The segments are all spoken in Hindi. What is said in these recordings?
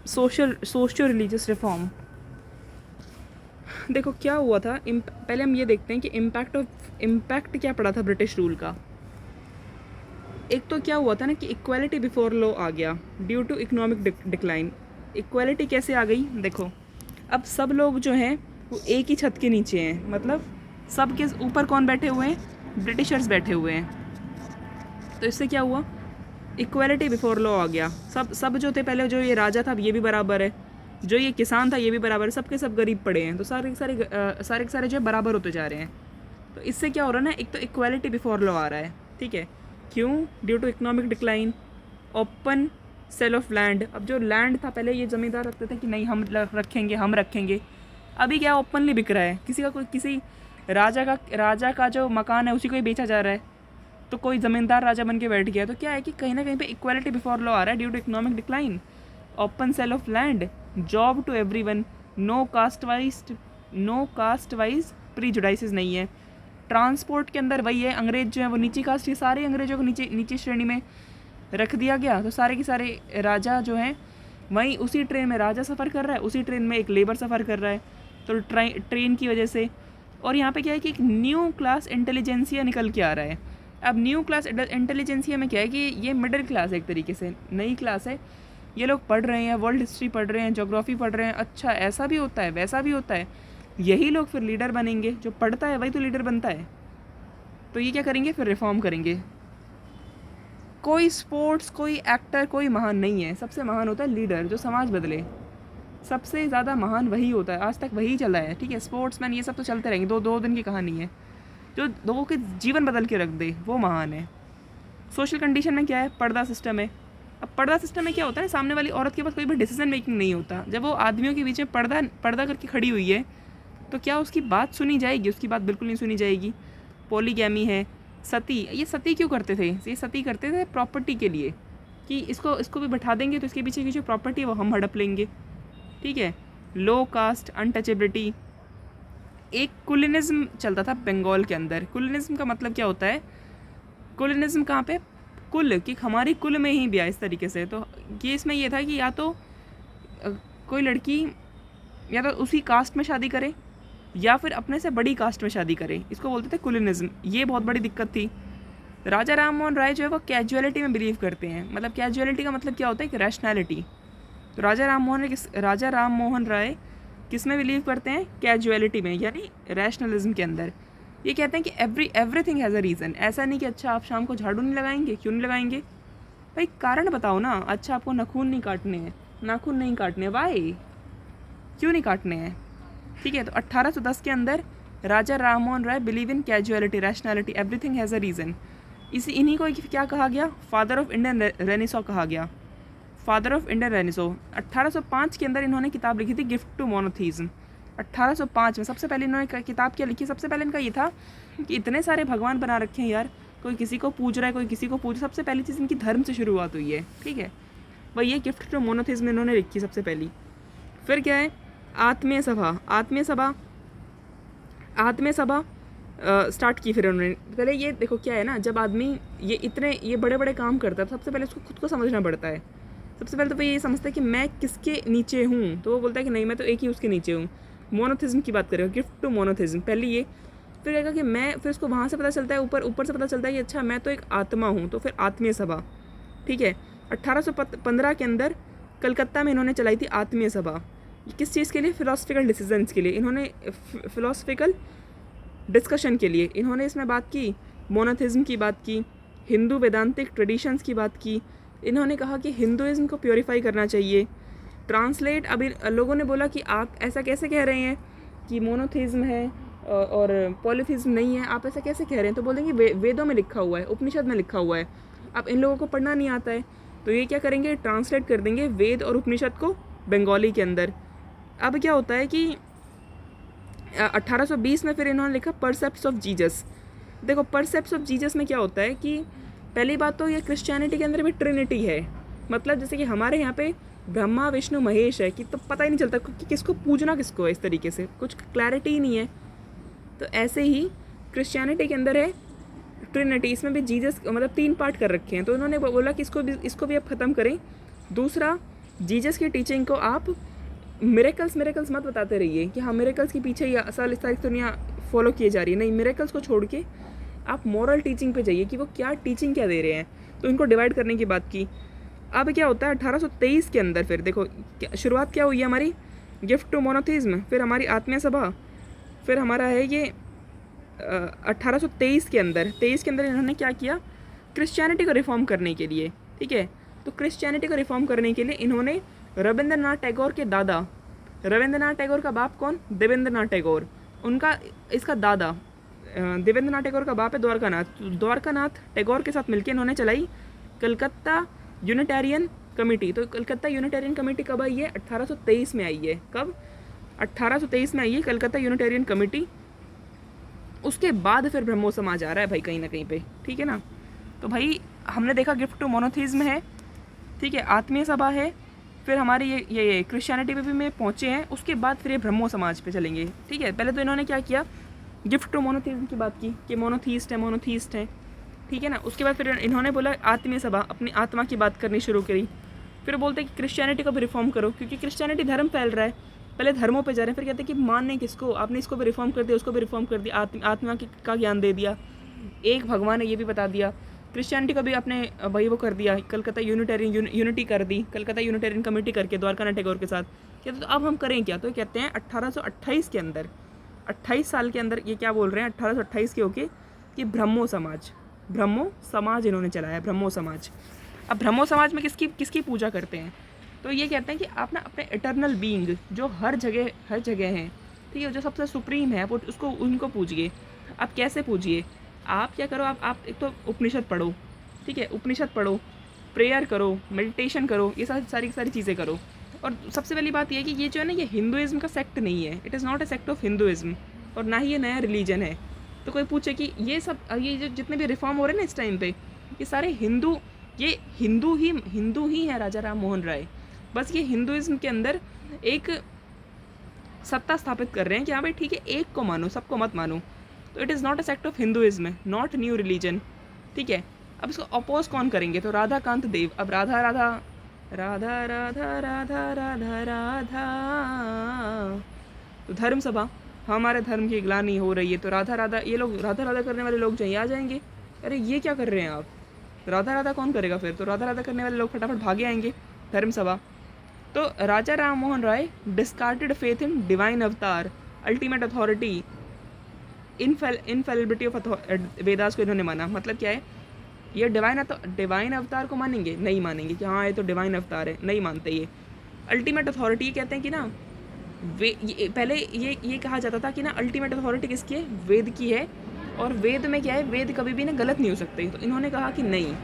Socio religious reform. देखो क्या हुआ था, पहले हम ये देखते हैं कि इम्पैक्ट क्या पड़ा था ब्रिटिश रूल का। एक तो क्या हुआ था ना कि इक्वालिटी बिफोर लॉ आ गया due to economic decline. Equality कैसे आ गई, देखो अब सब लोग जो हैं वो एक ही छत के नीचे हैं, मतलब सबके ऊपर कौन बैठे हुए हैं, ब्रिटिशर्स बैठे हुए हैं। तो इससे क्या हुआ, इक्वालिटी बिफोर लॉ आ गया। सब जो थे पहले, जो ये राजा था ये भी बराबर है, जो ये किसान था ये भी बराबर है, सबके सब गरीब पड़े हैं, तो सारे के सारे जो है बराबर होते जा रहे हैं। तो इससे क्या हो रहा है ना, एक तो इक्वालिटी बिफोर लॉ आ रहा है, ठीक है। क्यों, due to economic decline, open sale of land. अब जो लैंड था पहले ये ज़मींदार रखते थे कि नहीं हम रखेंगे, अभी क्या ओपनली बिक रहा है, किसी राजा का जो मकान है उसी को ही बेचा जा रहा है। तो कोई ज़मींदार राजा बन के बैठ गया, तो क्या है कि कहीं ना कहीं पे इक्वालिटी बिफोर लॉ आ रहा है due to economic decline. Open sale of land, job to everyone, no caste wise prejudices नहीं है। ट्रांसपोर्ट के अंदर वही है, अंग्रेज जो है वो नीची कास्ट, ये सारे अंग्रेजों को नीची श्रेणी में रख दिया गया। तो सारे के सारे राजा जो हैं वहीं उसी ट्रेन में राजा सफ़र कर रहा है, उसी ट्रेन में एक लेबर सफ़र कर रहा है। तो ट्रेन की वजह से, और यहाँ पे क्या है कि एक न्यू क्लास इंटेलिजेंसिया निकल के आ रहा है। अब न्यू क्लास इंटेलिजेंसिया में क्या है कि ये मिडिल क्लास है, एक तरीके से नई क्लास है। ये लोग पढ़ रहे हैं, वर्ल्ड हिस्ट्री पढ़ रहे हैं, ज्योग्राफी पढ़ रहे हैं, अच्छा ऐसा भी होता है वैसा भी होता है, यही लोग फिर लीडर बनेंगे। जो पढ़ता है वही तो लीडर बनता है। तो ये क्या करेंगे, फिर रिफॉर्म करेंगे। कोई स्पोर्ट्स, कोई एक्टर, कोई महान नहीं है, सबसे महान होता है लीडर जो समाज बदले। सबसे ज़्यादा महान वही होता है, आज तक वही चला है, ठीक है। स्पोर्ट्समैन ये सब तो चलते रहेंगे, दो दिन की कहानी है। जो लोगों के जीवन बदल के रख दे वो महान है। सोशल कंडीशन में क्या है, पर्दा सिस्टम है। अब पर्दा सिस्टम में क्या होता है, सामने वाली औरत के पास कोई भी डिसीजन मेकिंग नहीं होता। जब वो आदमियों के बीच में पर्दा करके खड़ी हुई है, तो क्या उसकी बात सुनी जाएगी, उसकी बात बिल्कुल नहीं सुनी जाएगी। पॉलीगैमी है, सती, ये सती क्यों करते थे, ये सती करते थे प्रॉपर्टी के लिए, कि इसको भी बैठा देंगे तो इसके पीछे की जो प्रॉपर्टी है वो हम हड़प लेंगे, ठीक है। लो कास्ट, अनटचेबिलिटी। एक कुलिनिज्म चलता था बंगाल के अंदर। कुलिनिज्म का मतलब क्या होता है, कुलिनिज्म कहाँ पे, कुल, कि हमारी कुल में ही ब्याह, इस तरीके से। तो ये इसमें ये था कि या तो कोई लड़की या तो उसी कास्ट में शादी करे या फिर अपने से बड़ी कास्ट में शादी करे, इसको बोलते थे कुलिनिज्म। ये बहुत बड़ी दिक्कत थी। राजा राम मोहन राय जो है वो कैजुअलिटी में बिलीव करते हैं। मतलब कैजुअलिटी का मतलब क्या होता है कि रैशनैलिटी। तो राजा राम मोहन राय किस में बिलीव करते हैं, कैजुअलिटी में, यानी रैशनलिज्म के अंदर। ये कहते हैं कि एवरीथिंग हैज़ अ रीज़न। ऐसा नहीं कि अच्छा आप शाम को झाड़ू नहीं लगाएंगे, क्यों नहीं लगाएंगे भाई, कारण बताओ ना। अच्छा आपको नाखून नहीं काटने, वाई, क्यों नहीं काटने हैं, ठीक है। तो 1810 के अंदर Raja Ram Mohan Roy believe in causality, rationality, everything has a reason. इन्हीं को क्या कहा गया, फादर ऑफ इंडियन रेनेसॉ कहा गया, फादर ऑफ इंडियन रेनेसॉ। 1805 के अंदर इन्होंने किताब लिखी थी गिफ्ट टू मोनोथीज्म। 1805 में सबसे पहले इन्होंने किताब क्या लिखी, सबसे पहले इनका ये था कि इतने सारे भगवान बना रखे हैं यार, कोई किसी को पूज रहा है, कोई किसी को पूज। सबसे पहली चीज़ इनकी धर्म से शुरुआत हुई है, ठीक है। वही ये गिफ्ट टू मोनोथीज्म इन्होंने लिखी सबसे पहली। फिर क्या है, आत्मीय सभा स्टार्ट की फिर उन्होंने। पहले ये देखो क्या है ना, जब आदमी ये बड़े बड़े काम करता है, सबसे पहले उसको खुद को समझना पड़ता है। सबसे पहले तो वो ये समझता है कि मैं किसके नीचे हूँ, तो वो बोलता है कि नहीं मैं तो एक ही उसके नीचे हूँ। मोनोथिज्म की बात करेगा, गिफ्ट टू मोनोथिज्म पहले ये। फिर कहेगा कि फिर उसको वहाँ से पता चलता है, ऊपर से पता चलता है कि अच्छा मैं तो एक आत्मा हूँ, तो फिर आत्मीय सभा, ठीक है। 1815 के अंदर कलकत्ता में इन्होंने चलाई थी आत्मीय सभा। किस चीज़ के लिए, फिलोसफिकल डिसीजंस के लिए। इन्होंने फिलोसफिकल डिस्कशन के लिए इन्होंने इसमें बात की, मोनोथिज्म की बात की, हिंदू वेदांतिक ट्रेडिशंस की बात की। इन्होंने कहा कि हिंदुइज्म को प्योरीफाई करना चाहिए। ट्रांसलेट, अभी लोगों ने बोला कि आप ऐसा कैसे कह रहे हैं कि मोनोथिज्म है और पॉलीथिज्म नहीं है, आप ऐसा कैसे कह रहे हैं। तो बोलेंगे वेदों में लिखा हुआ है, उपनिषद में लिखा हुआ है। अब इन लोगों को पढ़ना नहीं आता है, तो ये क्या करेंगे, ट्रांसलेट कर देंगे वेद और उपनिषद को बंगाली के अंदर। अब क्या होता है कि 1820 में फिर इन्होंने लिखा परसेप्ट्स ऑफ जीसस। देखो परसेप्ट्स ऑफ जीसस में क्या होता है कि पहली बात तो ये क्रिश्चियनिटी के अंदर भी ट्रिनिटी है। मतलब जैसे कि हमारे यहाँ पे ब्रह्मा विष्णु महेश है, कि तो पता ही नहीं चलता कि किसको पूजना किसको है, इस तरीके से कुछ क्लैरिटी ही नहीं है। तो ऐसे ही क्रिश्चियनिटी के अंदर है ट्रिनिटी, इसमें भी जीसस मतलब 3 पार्ट कर रखे हैं। तो उन्होंने बोला कि इसको भी अब ख़त्म करें। दूसरा जीसस की टीचिंग को आप मिरेकल्स मत बताते रहिए कि हाँ मिरेकल्स के पीछे ही असल सारी दुनिया फॉलो किए जा रही है। नहीं, मिरेकल्स को छोड़ के आप मॉरल टीचिंग पे जाइए कि वो क्या टीचिंग क्या दे रहे हैं। तो इनको डिवाइड करने की बात की। अब क्या होता है 1823 के अंदर, फिर देखो शुरुआत क्या हुई है हमारी, गिफ्ट टू मोनोथीज्म, फिर हमारी आत्मीय सभा, फिर हमारा है ये 1823 के अंदर, 23 के अंदर इन्होंने क्या किया, क्रिश्चियनिटी को रिफॉर्म करने के लिए, ठीक है। तो क्रिश्चियनिटी को रिफॉर्म करने के लिए इन्होंने रविंद्रनाथ टैगोर के दादा, रविंद्रनाथ टैगोर का बाप कौन, देवेंद्रनाथ टैगोर, उनका इसका दादा देवेंद्रनाथ टैगोर का बाप है द्वारकानाथ टैगोर के साथ मिलकर इन्होंने चलाई कलकत्ता यूनिटेरियन कमेटी। तो कलकत्ता यूनिटेरियन कमेटी कब आई है, 1823 में आई है। कब, 1823 में आई है कलकत्ता यूनिटेरियन कमेटी। उसके बाद फिर ब्रह्मो समाज आ रहा है भाई कहीं ना कहीं पे, ठीक है ना। तो भाई हमने देखा गिफ्ट टू मोनोथीज्म है, ठीक है, आत्मीय सभा है, फिर हमारे ये क्रिश्चियनिटी पे भी में पहुँचे हैं। उसके बाद फिर ये ब्रह्मो समाज पे चलेंगे, ठीक है। पहले तो इन्होंने क्या किया, गिफ्ट टू मोनोथीज्म की बात की कि मोनोथीस्ट है, ठीक है ना। उसके बाद फिर इन्होंने बोला आत्मीय सभा, अपनी आत्मा की बात करनी शुरू करी। फिर बोलते कि क्रिश्चियनिटी को भी रिफॉर्म करो, क्योंकि क्रिश्चियनिटी धर्म फैल रहा है। पहले धर्मों पे जा रहे हैं, फिर कहते हैं कि मानने किसको, आपने इसको भी रिफॉर्म कर दिया, उसको भी रिफॉर्म कर दिया, आत्मा का ज्ञान दे दिया, एक भगवान है ये भी बता दिया। क्रिश्चियनिटी को भी आपने भाई वो कर दिया, कलकत्ता यूनिटी कर दी, कलकत्ता यूनिटेरियन कमेटी करके द्वारकानाथ टैगोर के साथ। कहते तो अब हम करें क्या, तो कहते हैं 1828 के अंदर, 28 साल के अंदर ये क्या बोल रहे हैं 1828 के होके कि ब्रह्मो समाज इन्होंने चलाया, ब्रह्मो समाज। अब ब्रह्मो समाज में किसकी पूजा करते हैं, तो ये कहते हैं कि आप ना अपने इटर्नल बीइंग जो हर जगह हैं, ठीक है, जो सबसे सुप्रीम है, आप उसको उनको पूजिए। आप कैसे पूजिए, आप क्या करो, आप एक तो उपनिषद पढ़ो, ठीक है, उपनिषद पढ़ो, प्रेयर करो, मेडिटेशन करो, ये सारी चीज़ें करो। और सबसे पहली बात ये है कि ये जो है ना, ये हिंदुइज्म का सेक्ट नहीं है, it is not a sect of Hinduism, और ना ही ये नया रिलीजन है। तो कोई पूछे कि ये जो जितने भी रिफॉर्म हो रहे हैं ना इस टाइम पे, ये सारे हिंदू ही है, राजा राम मोहन राय। बस ये हिंदुइज्म के अंदर एक सत्ता स्थापित कर रहे हैं कि हाँ भाई ठीक है, एक को मानो, सबको मत मानो। तो it is not a sect of Hinduism, not new religion, ठीक है। अब इसको अपोज कौन करेंगे, तो राधाकांत देव। अब राधा राधा राधा राधा राधा राधा राधा, तो धर्म सभा, हमारे धर्म की ग्लानि हो रही है, तो राधा राधा, ये लोग राधा राधा करने वाले लोग जो आ जाएंगे, अरे ये क्या कर रहे हैं आप, राधा राधा कौन करेगा फिर, तो राधा राधा करने वाले लोग फटाफट भागे आएंगे, धर्म सभा। तो राजा राम मोहन राय डिस्कार्टेड फेथ इन डिवाइन अवतार, अल्टीमेट अथॉरिटी, इनफेलिबिलिटी ऑफ वेदास को इन्होंने माना। मतलब क्या है, ये डिवाइन अवतार को मानेंगे, नहीं मानेंगे कि हाँ ये तो डिवाइन अवतार है, नहीं मानते। ये अल्टीमेट अथॉरिटी कहते हैं कि ना पहले ये कहा जाता था कि ना अल्टीमेट अथॉरिटी किसकी है, वेद की है, और वेद में क्या है, वेद कभी भी ना गलत नहीं हो सकते। तो इन्होंने कहा कि नहीं,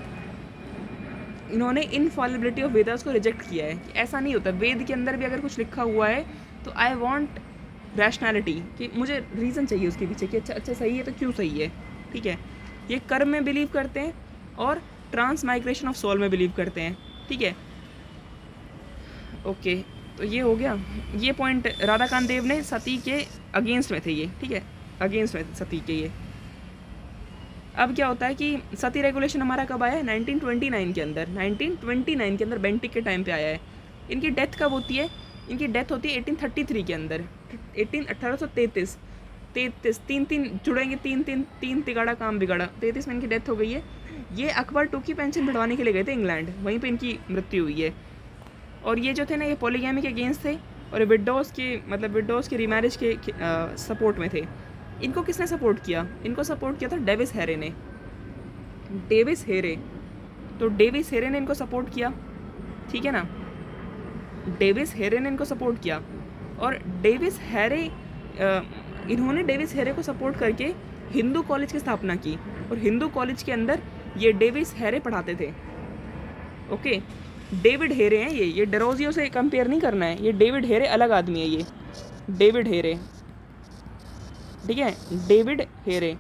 इन्होंने इनफॉलिबिलिटी ऑफ वेदास को रिजेक्ट किया है कि ऐसा नहीं होता, वेद के अंदर भी अगर कुछ लिखा हुआ है तो आई वॉन्ट रैशनैलिटी, कि मुझे रीज़न चाहिए उसके पीछे कि अच्छा सही है तो क्यों सही है, ठीक है। ये कर्म में बिलीव करते हैं और ट्रांस माइग्रेशन ऑफ सोल में बिलीव करते हैं, ठीक है। ओके, तो ये हो गया, ये पॉइंट राधाकांत देव ने सती के अगेंस्ट में थे ये, ठीक है, अगेंस्ट में सती के ये। अब क्या होता है कि सती रेगुलेशन हमारा कब आया है, 1929 के अंदर, 1929 के अंदर बेंटिक के टाइम पे आया है। इनकी डेथ कब होती है, इनकी डेथ होती है 1833 के अंदर, 1833 तीन जुड़ेंगे, तीन तिगाड़ा काम बिगाड़ा, 33 में इनकी डेथ हो गई है। ये अकबर टू की पेंशन बढ़वाने के लिए गए थे इंग्लैंड, वहीं पे इनकी मृत्यु हुई है। और ये जो थे ना, ये पॉलीगैमी के अगेंस्ट थे और विडोज़ के रीमैरिज के सपोर्ट में थे। इनको किसने सपोर्ट किया, इनको सपोर्ट किया था डेविस हेरे ने, तो डेविस हेरे ने इनको सपोर्ट किया, ठीक है ना, डेविस हेरे ने इनको सपोर्ट किया। और इन्होंने डेविस हेरे को सपोर्ट करके हिंदू कॉलेज की स्थापना की, और हिंदू कॉलेज के अंदर ये डेविस हेरे पढ़ाते थे। ओके, डेविड हेरे हैं ये डेरोजियो से कंपेयर नहीं करना है, ये डेविड हेरे अलग आदमी है, ये डेविड हेरे, ठीक है, डेविड हेरे।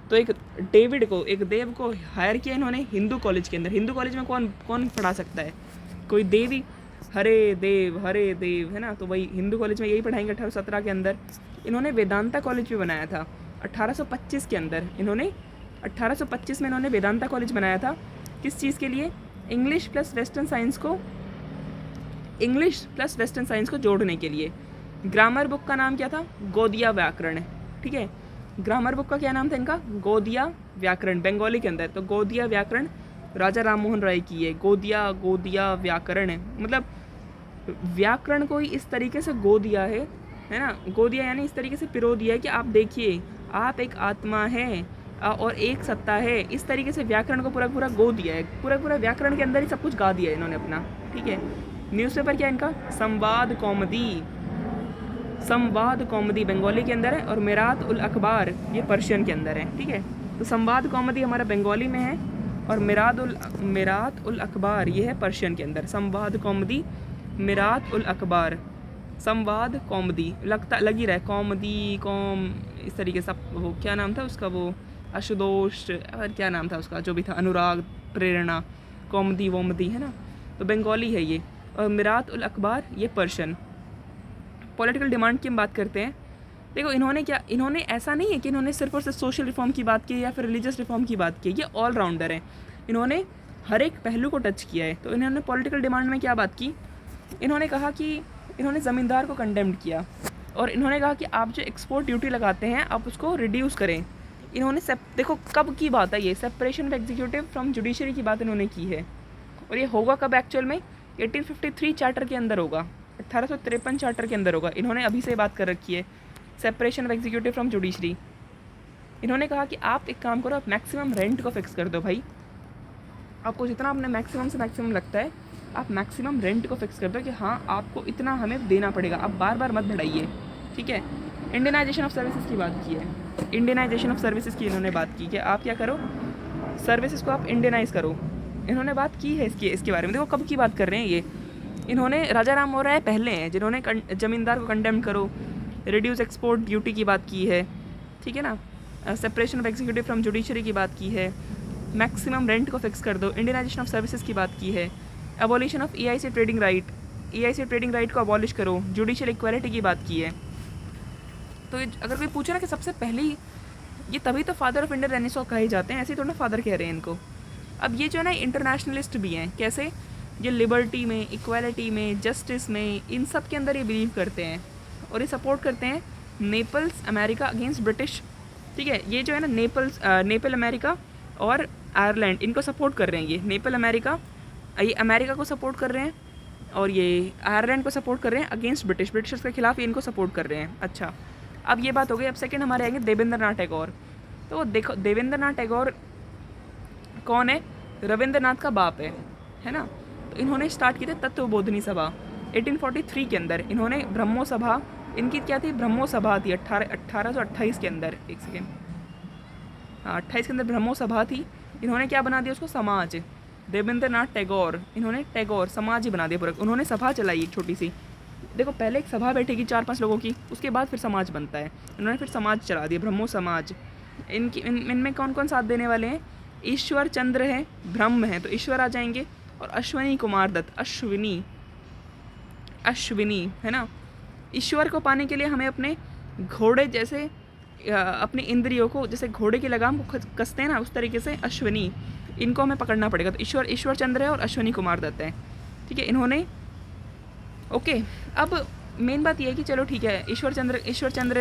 तो एक डेविड को, एक देव को हायर किया इन्होंने हिंदू कॉलेज के अंदर। हिंदू कॉलेज में कौन पढ़ा सकता है, कोई देवी, हरे देव है ना, तो वही हिंदू कॉलेज में यही पढ़ाएंगे। 1817 के अंदर इन्होंने वेदांता कॉलेज भी बनाया था। 1825 के अंदर इन्होंने 1825 में इन्होंने वेदांता कॉलेज बनाया था। किस चीज़ के लिए, इंग्लिश प्लस वेस्टर्न साइंस को इंग्लिश प्लस वेस्टर्न साइंस को जोड़ने के लिए। ग्रामर बुक का नाम क्या था? गोदिया व्याकरण। ठीक है, ग्रामर बुक का क्या नाम था इनका? गोदिया व्याकरण, बंगाली के अंदर। तो गोदिया व्याकरण राजा राम मोहन राय की है। गोदिया व्याकरण है, मतलब व्याकरण को ही इस तरीके से गो दिया है ना, गो दिया यानी इस तरीके से पिरो दिया है कि आप देखिए, आप एक आत्मा है और एक सत्ता है। इस तरीके से व्याकरण को पूरा पूरा गो दिया है, पूरा पूरा व्याकरण के अंदर ही सब कुछ गा दिया है इन्होंने अपना। ठीक है, न्यूज़पेपर क्या है इनका? संवाद कौमुदी बंगाली के अंदर है, और मिरात उल अखबार ये पर्शियन के अंदर है। ठीक है, तो संवाद कौमुदी हमारा बंगाली में है, और मिरात उल अखबार ये है पर्शियन के अंदर। संवाद कौमुदी, मिरात उल अखबार, संवाद कौमुदी, लग ही रहा है कौमुदी, कौम, इस तरीके से। वो क्या नाम था उसका, वो आशुतोष, और क्या नाम था उसका जो भी था, अनुराग, प्रेरणा, कौमुदी वोमुदी, है ना। तो बंगाली है ये, और मिरात उल अखबार ये पर्शियन। पॉलिटिकल डिमांड की हम बात करते हैं। देखो इन्होंने ऐसा नहीं है कि इन्होंने सिर्फ और सिर्फ सोशल रिफॉर्म की बात की या फिर रिलीजियस रिफॉर्म की बात की। ये ऑलराउंडर है, इन्होंने हर एक पहलू को टच किया है। तो इन्होंने पॉलिटिकल डिमांड में क्या बात की? इन्होंने कहा कि इन्होंने ज़मींदार को कंडेम्ड किया, और इन्होंने कहा कि आप जो एक्सपोर्ट ड्यूटी लगाते हैं आप उसको रिड्यूस करें। इन्होंने देखो कब की बात है ये, separation of executive from judiciary की बात इन्होंने की है। और ये होगा कब एक्चुअल में? 1853 चार्टर के अंदर होगा, 1853 चार्टर के अंदर होगा। इन्होंने अभी से बात कर रखी है, separation of executive from judiciary. इन्होंने कहा कि आप एक काम करो, आप मैक्सिमम रेंट को फिक्स कर दो भाई, आपको जितना अपने मैक्सिमम से मैक्सिमम लगता है आप मैक्सिमम रेंट को फिक्स कर दो कि हाँ आपको इतना हमें देना पड़ेगा, आप बार बार मत बढ़ाइए। ठीक है, इंडियनाइजेशन ऑफ सर्विसेज की बात की है, इंडियनाइजेशन ऑफ सर्विसेज की इन्होंने बात की कि आप क्या करो, सर्विसेज को आप इंडियनाइज करो। इन्होंने बात की है इसके बारे में। देखो कब की बात कर रहे हैं ये, इन्होंने राजा राम मोहन राय पहले हैं जिन्होंने ज़मींदार को कंडेम करो, रिड्यूस एक्सपोर्ट ड्यूटी की बात की है। ठीक है ना, separation of executive from judiciary की बात की है, मैक्सिमम रेंट को फिक्स कर दो, इंडियनाइजेशन ऑफ सर्विसेज की बात की है, abolition of EIC trading right, EIC trading right को अबॉलिश करो, जुडिशियल इक्वालिटी की बात की है। तो अगर कोई पूछे ना कि सबसे पहले ये तभी तो फादर ऑफ इंडियन रेनेसां कहे जाते हैं, ऐसे ही थोड़ा फादर कह रहे हैं इनको। अब ये जो है ना इंटरनेशनलिस्ट भी हैं, कैसे? ये लिबर्टी में, इक्वालिटी में, जस्टिस में, इन सब के अंदर ये बिलीव करते हैं, और ये सपोर्ट करते हैं नेपल्स अमेरिका अगेंस्ट ब्रिटिश। ठीक है, ये जो है ना नेपल अमेरिका और आयरलैंड, इनको सपोर्ट कर रहे हैं। ये नेपल अमेरिका, ये अमेरिका को सपोर्ट कर रहे हैं, और ये आयरलैंड को सपोर्ट कर रहे हैं अगेंस्ट ब्रिटिशर्स के खिलाफ ये इनको सपोर्ट कर रहे हैं। अच्छा, अब ये बात हो गई। अब सेकंड हमारे आएंगे देवेंद्र नाथ टैगोर। तो देखो देवेंद्र नाथ टैगोर कौन है? रविंद्रनाथ का बाप है ना। तो इन्होंने स्टार्ट की थी तत्वबोधिनी सभा 1843 के अंदर। इन्होंने ब्रह्मो सभा, इनकी क्या थी? ब्रह्मो सभा थी 1828 के अंदर। एक सेकेंड, हाँ 28 के अंदर ब्रह्मो सभा थी। इन्होंने क्या बना दिया उसको? समाज। देवेंद्र नाथ टैगोर, इन्होंने टैगोर समाज ही बना दिया पूरा। उन्होंने सभा चलाई एक छोटी सी। देखो पहले एक सभा बैठेगी 4-5 लोगों की, उसके बाद फिर समाज बनता है। इन्होंने फिर समाज चला दिया, ब्रह्मो समाज। इनमें कौन कौन साथ देने वाले हैं? ईश्वर चंद्र है, ब्रह्म है, तो ईश्वर आ जाएंगे, और अश्विनी कुमार दत्त, अश्विनी है ना। ईश्वर को पाने के लिए हमें अपने घोड़े जैसे अपनी इंद्रियों को, जैसे घोड़े की लगाम को कसते हैं ना, उस तरीके से अश्विनी, इनको हमें पकड़ना पड़ेगा। तो ईश्वर चंद्र है और अश्विनी कुमार दत्त है। ठीक है, इन्होंने ओके। अब मेन बात यह है कि चलो ठीक है, ईश्वर चंद्र हैं, ईश्वर चंद्र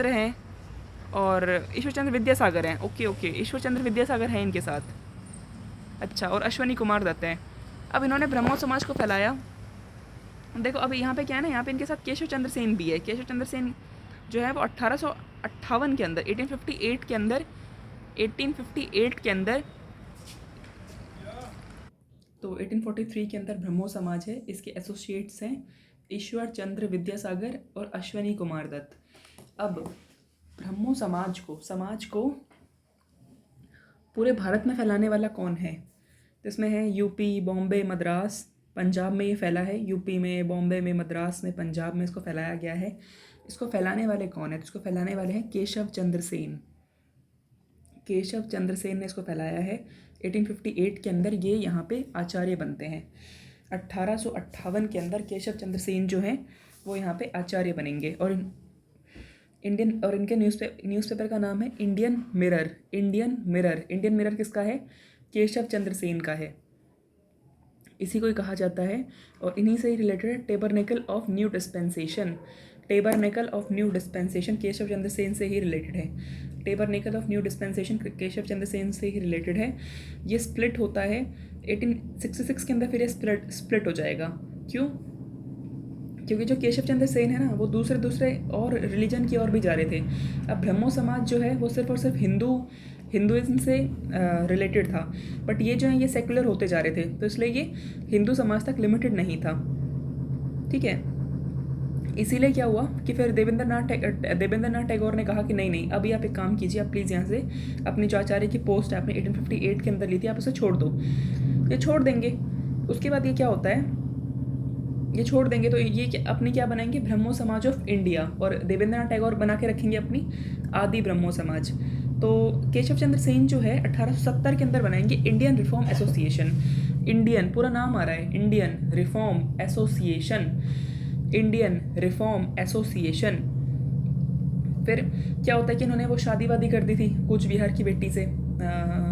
हैं और ईश्वर चंद्र विद्यासागर हैं। ओके, ईश्वर चंद्र विद्यासागर हैं इनके साथ। अच्छा, और अश्विनी कुमार दत्त हैं। अब इन्होंने ब्रह्मो समाज को फैलाया। देखो अब यहाँ पे क्या है ना, यहाँ पे इनके साथ केशव चंद्र सेन भी है। केशव चंद्र सेन जो है वो 1858 के अंदर, 1858 के अंदर तो 1843 के अंदर ब्रह्मो समाज है। इसके एसोसिएट्स हैं ईश्वर चंद्र विद्यासागर और अश्विनी कुमार दत्त। अब ब्रह्मो समाज को पूरे भारत में फैलाने वाला कौन है? तो इसमें है यूपी, बॉम्बे, मद्रास, पंजाब में ये फैला है। यूपी में, बॉम्बे में, मद्रास में, पंजाब में इसको फैलाया गया है। इसको फैलाने वाले कौन है? तो इसको फैलाने वाले हैं केशव चंद्र सेन ने इसको फैलाया है। 1858 के अंदर ये यहाँ पे आचार्य बनते हैं। 1858 के अंदर केशव चंद्र सेन जो हैं वो यहाँ पे आचार्य बनेंगे। और इनके न्यूज़पेपर का नाम है इंडियन मिरर किसका है? केशव चंद्र सेन का है। इसी को ही कहा जाता है। और इन्हीं से ही रिलेटेड है tabernacle of new dispensation. Tabernacle of new dispensation Keshab Chandra Sen से ही रिलेटेड है। Tabernacle of new dispensation Keshab Chandra Sen से ही रिलेटेड है। ये स्प्लिट होता है 1866 के अंदर, फिर ये स्प्लिट हो जाएगा। क्यों? क्योंकि जो केशव चंद्र सेन है ना, वो दूसरे और रिलीजन की ओर भी जा रहे थे। अब ब्रह्मो समाज जो है वो सिर्फ और सिर्फ हिंदुइज्म से रिलेटेड था, बट ये जो है ये सेकुलर होते जा रहे थे, तो इसलिए ये हिंदू समाज तक लिमिटेड नहीं था। ठीक है, इसीलिए क्या हुआ कि फिर देवेंद्र नाथ टैगोर ने कहा कि नहीं, अभी आप एक काम कीजिए, आप प्लीज़ यहाँ से अपनी जो आचार्य की पोस्ट आपने 1858 के अंदर ली थी, आप उसे छोड़ दो। ये छोड़ देंगे, उसके बाद ये क्या होता है, ये छोड़ देंगे तो ये अपनी क्या बनाएंगे, ब्रह्मो समाज ऑफ इंडिया, और देवेंद्र नाथ टैगोर बना के रखेंगे अपनी आदि ब्रह्मो समाज। तो केशव चंद्र सेन जो है 1870 के अंदर बनाएंगे इंडियन रिफॉर्म एसोसिएशन। इंडियन पूरा नाम आ रहा है, Indian reform association, Indian reform association. फिर क्या होता है कि इन्होंने वो शादी वादी कर दी थी कूच बिहार की बेटी से,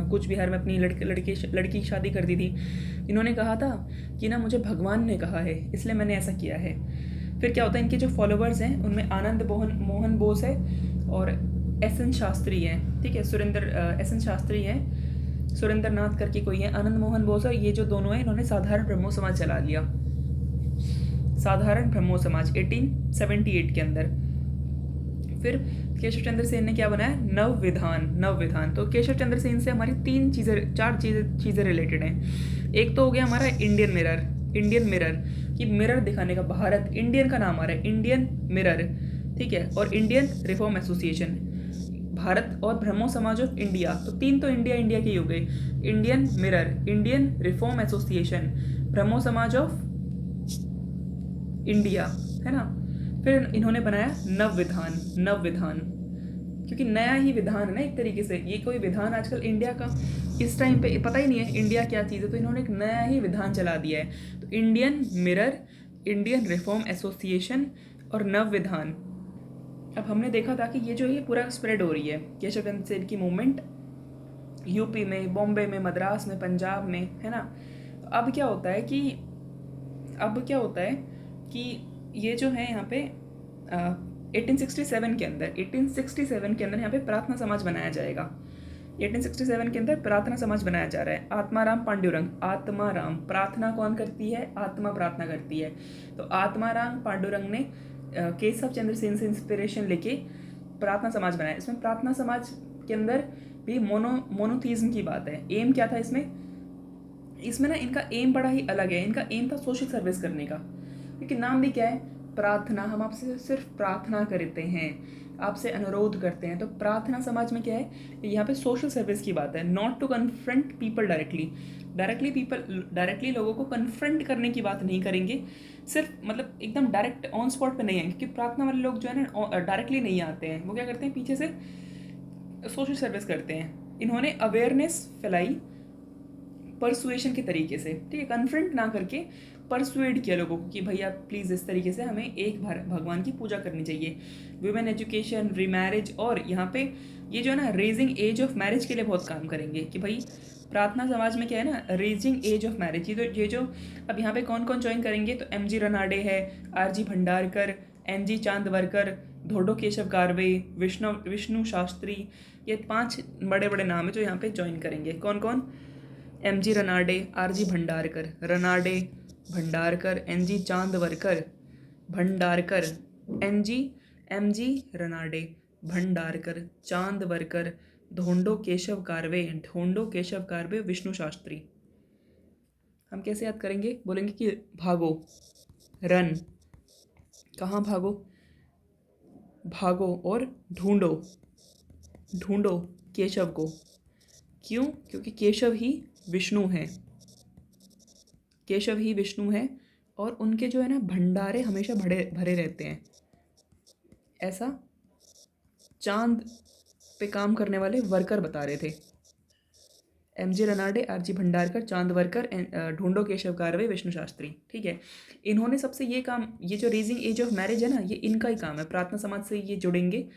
कूच बिहार में अपनी लड़की की शादी कर दी थी। इन्होंने कहा था कि ना मुझे भगवान ने कहा है, इसलिए मैंने ऐसा किया है। फिर क्या होता है, इनके जो फॉलोवर्स हैं उनमें आनंद मोहन बोस है और एस.एन. शास्त्री हैं। ठीक है, एस.एन. शास्त्री हैं, सुरेंद्र नाथ करके कोई है, आनंद मोहन बोस है, ये जो दोनों हैं इन्होंने साधारण ब्रह्मो समाज चला लिया। साधारण ब्रह्मो समाज 1878 के अंदर। फिर केशव चंद्र सेन ने क्या बनाया, नवविधान। तो केशव चंद्र सेन से हमारी चार चीज़ें रिलेटेड हैं। एक तो हो गया हमारा इंडियन मिरर कि मिरर दिखाने का, भारत इंडियन का नाम आ रहा है, इंडियन मिरर। ठीक है, और इंडियन रिफॉर्म एसोसिएशन, भारत और ब्रह्मो समाज ऑफ इंडिया, तो तीन तो इंडिया के ही हो गए। Indian mirror, Indian reform association, Brahmo Samaj of India, है ना। फिर इन्होंने बनाया नवविधान, क्योंकि नया ही विधान है ना एक तरीके से, ये कोई विधान आजकल इंडिया का इस टाइम पे पता ही नहीं है इंडिया क्या चीज़ है, तो इन्होंने एक नया ही विधान चला दिया है। तो Indian mirror, Indian reform association और नवविधान। अब हमने देखा था कि ये जो है पूरा स्प्रेड हो रही है केशव चंद्र सेन की मूवमेंट, यूपी में, बॉम्बे में, मद्रास में, पंजाब में, है ना। तो अब क्या होता है कि ये जो है यहाँ पे 1867 के अंदर यहाँ पे प्रार्थना समाज बनाया जाएगा। 1867 के अंदर प्रार्थना समाज बनाया जा रहा है। आत्माराम पांडुरंग, प्रार्थना कौन करती है, आत्मा प्रार्थना करती है। तो आत्माराम पांडुरंग ने केशव चंद्र सेन से इंस्पिरेशन लेके प्रार्थना समाज बनाया। इसमें प्रार्थना समाज के अंदर भी मोनोथीज्म की बात है। एम क्या था इसमें ना इनका एम बड़ा ही अलग है। इनका एम था सोशल सर्विस करने का, क्योंकि नाम भी क्या है, प्रार्थना। हम आपसे सिर्फ प्रार्थना करते हैं, आपसे अनुरोध करते हैं। तो प्रार्थना समाज में क्या है, यहाँ पे सोशल सर्विस की बात है। Not to confront people directly लोगों को कन्फ्रंट करने की बात नहीं करेंगे, सिर्फ मतलब एकदम डायरेक्ट ऑन स्पॉट पे नहीं आएंगे, क्योंकि प्रार्थना वाले लोग जो है ना डायरेक्टली नहीं आते हैं। वो क्या करते हैं, पीछे से सोशल सर्विस करते हैं। इन्होंने अवेयरनेस फैलाई परसुएशन के तरीके से, ठीक है, कन्फ्रंट ना करके परसुएड किया लोगों को कि भैया प्लीज़ इस तरीके से हमें एक भगवान की पूजा करनी चाहिए। वुमेन एजुकेशन, रीमैरिज, और यहाँ पे ये जो है ना रेजिंग एज ऑफ मैरिज के लिए बहुत काम करेंगे कि भाई प्रार्थना समाज में क्या है ना, रेजिंग एज ऑफ मैरिज। ये जो अब यहाँ पे कौन कौन ज्वाइन करेंगे, तो एम.जी. रनाडे है, आर.जी. भंडारकर, एन.जी. चांदवरकर, धोडो केशव गारवे, विष्णु शास्त्री, ये 5 बड़े बड़े नाम है जो यहाँ पे ज्वाइन करेंगे। कौन कौन, M G. Ranade, R G. Bhandarkar, N G. Chandavarkar, Bhandarkar, M G. Ranade, Bhandarkar, Chandavarkar, Dhondo Keshav Karve, Vishnu Shastri. हम कैसे याद करेंगे, बोलेंगे कि भागो, रन, कहाँ भागो और ढूंढो केशव को। क्यों, क्योंकि केशव ही विष्णु है और उनके जो है ना भंडारे हमेशा भरे रहते हैं। ऐसा चांद पे काम करने वाले वर्कर बता रहे थे। एम.जी. रनाडे, आर.जी. भंडारकर, चांदवरकर, ढूंढो केशव कारवे, विष्णु शास्त्री। ठीक है, इन्होंने सबसे ये काम, ये जो रेजिंग एज ऑफ मैरिज है ना, ये इनका ही काम है। प्रार्थना समाज से ये जुड़ेंगे,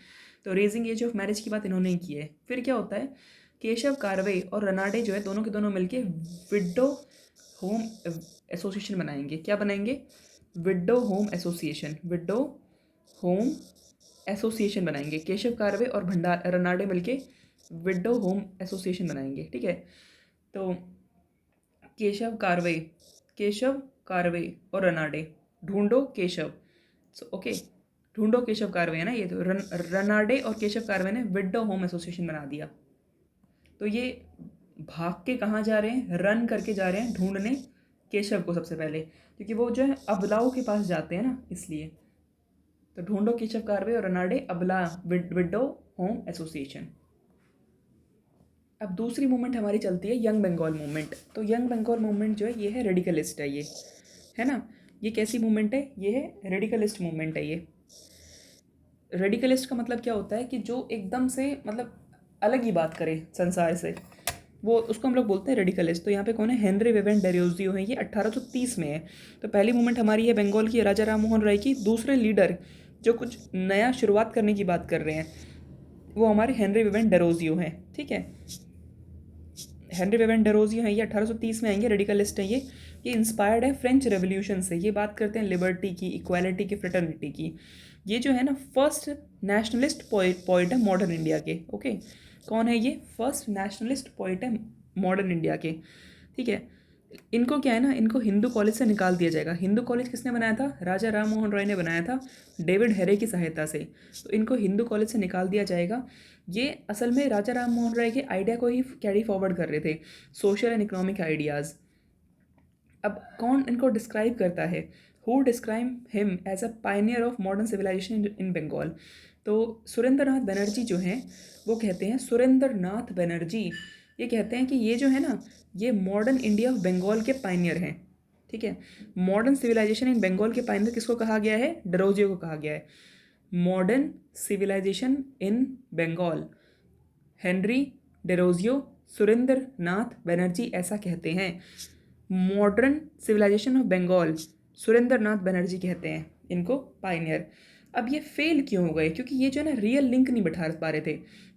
तो रेजिंग एज ऑफ मैरिज की बात इन्होंने ही की है। फिर क्या होता है, केशव कारवे और रनाडे जो है दोनों के दोनों मिलके विडो होम एसोसिएशन बनाएंगे। क्या बनाएंगे? Window home association, window home association बनाएंगे। केशव कार्वे और भंडार रनाडे मिलके विडो होम एसोसिएशन बनाएंगे। ठीक है, तो केशव कार्वे, केशव कार्वे और रनाडे, ढूंढो केशव, ओके, ढूंढो केशव कार्वे है ना ये, तो रनाडे और केशव कार्वे ने विडो होम एसोसिएशन बना दिया। तो ये भाग के कहाँ जा रहे हैं? रन करके जा रहे हैं ढूंढने केशव को सबसे पहले, क्योंकि वो जो है अबलाओं के पास जाते हैं ना, इसलिए। तो ढूंढो केशव कार्वे और रनाडे अबला विडो होम एसोसिएशन। अब दूसरी मूवमेंट हमारी चलती है यंग बंगाल मूवमेंट। तो यंग बंगाल मूवमेंट जो है ये है रेडिकलिस्ट है, ये है ना। ये कैसी मूवमेंट है? ये है रेडिकलिस्ट मूवमेंट है। ये रेडिकलिस्ट का मतलब क्या होता है कि जो एकदम से मतलब अलग ही बात करे संसार से, वो उसको हम लोग बोलते हैं रेडिकलिस्ट। तो यहाँ पे कौन है? हेनरी वेवेन डेरोजियो है, ये 1830 में है। तो पहली मूवमेंट हमारी है बंगाल की, राजा राम मोहन राय की। दूसरे लीडर जो कुछ नया शुरुआत करने की बात कर रहे हैं वो हमारे हेनरी वेवेन डेरोजियो हैं। ठीक है, हेनरी वेवेन डेरोजियो हैं, ये 1830 में आएंगे, रेडिकलिस्ट हैं ये इंस्पायर्ड है फ्रेंच रेवोल्यूशन से। ये बात करते हैं लिबर्टी की, इक्वालिटी की, फ्रेटर्निटी की। ये जो है ना फर्स्ट नेशनलिस्ट पोइट है मॉडर्न इंडिया के। ओके, कौन है ये? फर्स्ट नेशनलिस्ट पोइट है मॉडर्न इंडिया के। ठीक है, इनको क्या है ना, इनको हिंदू कॉलेज से निकाल दिया जाएगा। हिंदू कॉलेज किसने बनाया था? राजा राम मोहन रॉय ने बनाया था, डेविड हेरे की सहायता से। तो इनको हिंदू कॉलेज से निकाल दिया जाएगा। ये असल में राजा राम मोहन रॉय के आइडिया को ही कैरी फॉरवर्ड कर रहे थे, सोशल एंड इकोनॉमिक आइडियाज़। अब कौन इनको डिस्क्राइब करता है? Who describe him as a pioneer of modern civilisation in Bengal? तो सुरेंद्र नाथ बनर्जी जो हैं वो कहते हैं, सुरेंद्र नाथ बनर्जी ये कहते हैं कि ये जो है ना, ये मॉडर्न इंडिया ऑफ बंगाल के पायनियर हैं। ठीक है, मॉडर्न सिविलाइजेशन इन बंगाल के पायनियर किसको कहा गया है? डेरोजियो को कहा गया है। Modern civilisation in Bengal, Henry Derozio, Surendra Nath Banerjee ऐसा कहते हैं। Modern civilisation of Bengal, Surendra Nath Banerjee कहते हैं इनको पायनियर। अब ये फेल क्यों हो गए? क्योंकि ये जो है ना रियल लिंक नहीं बैठा पा रहे थे।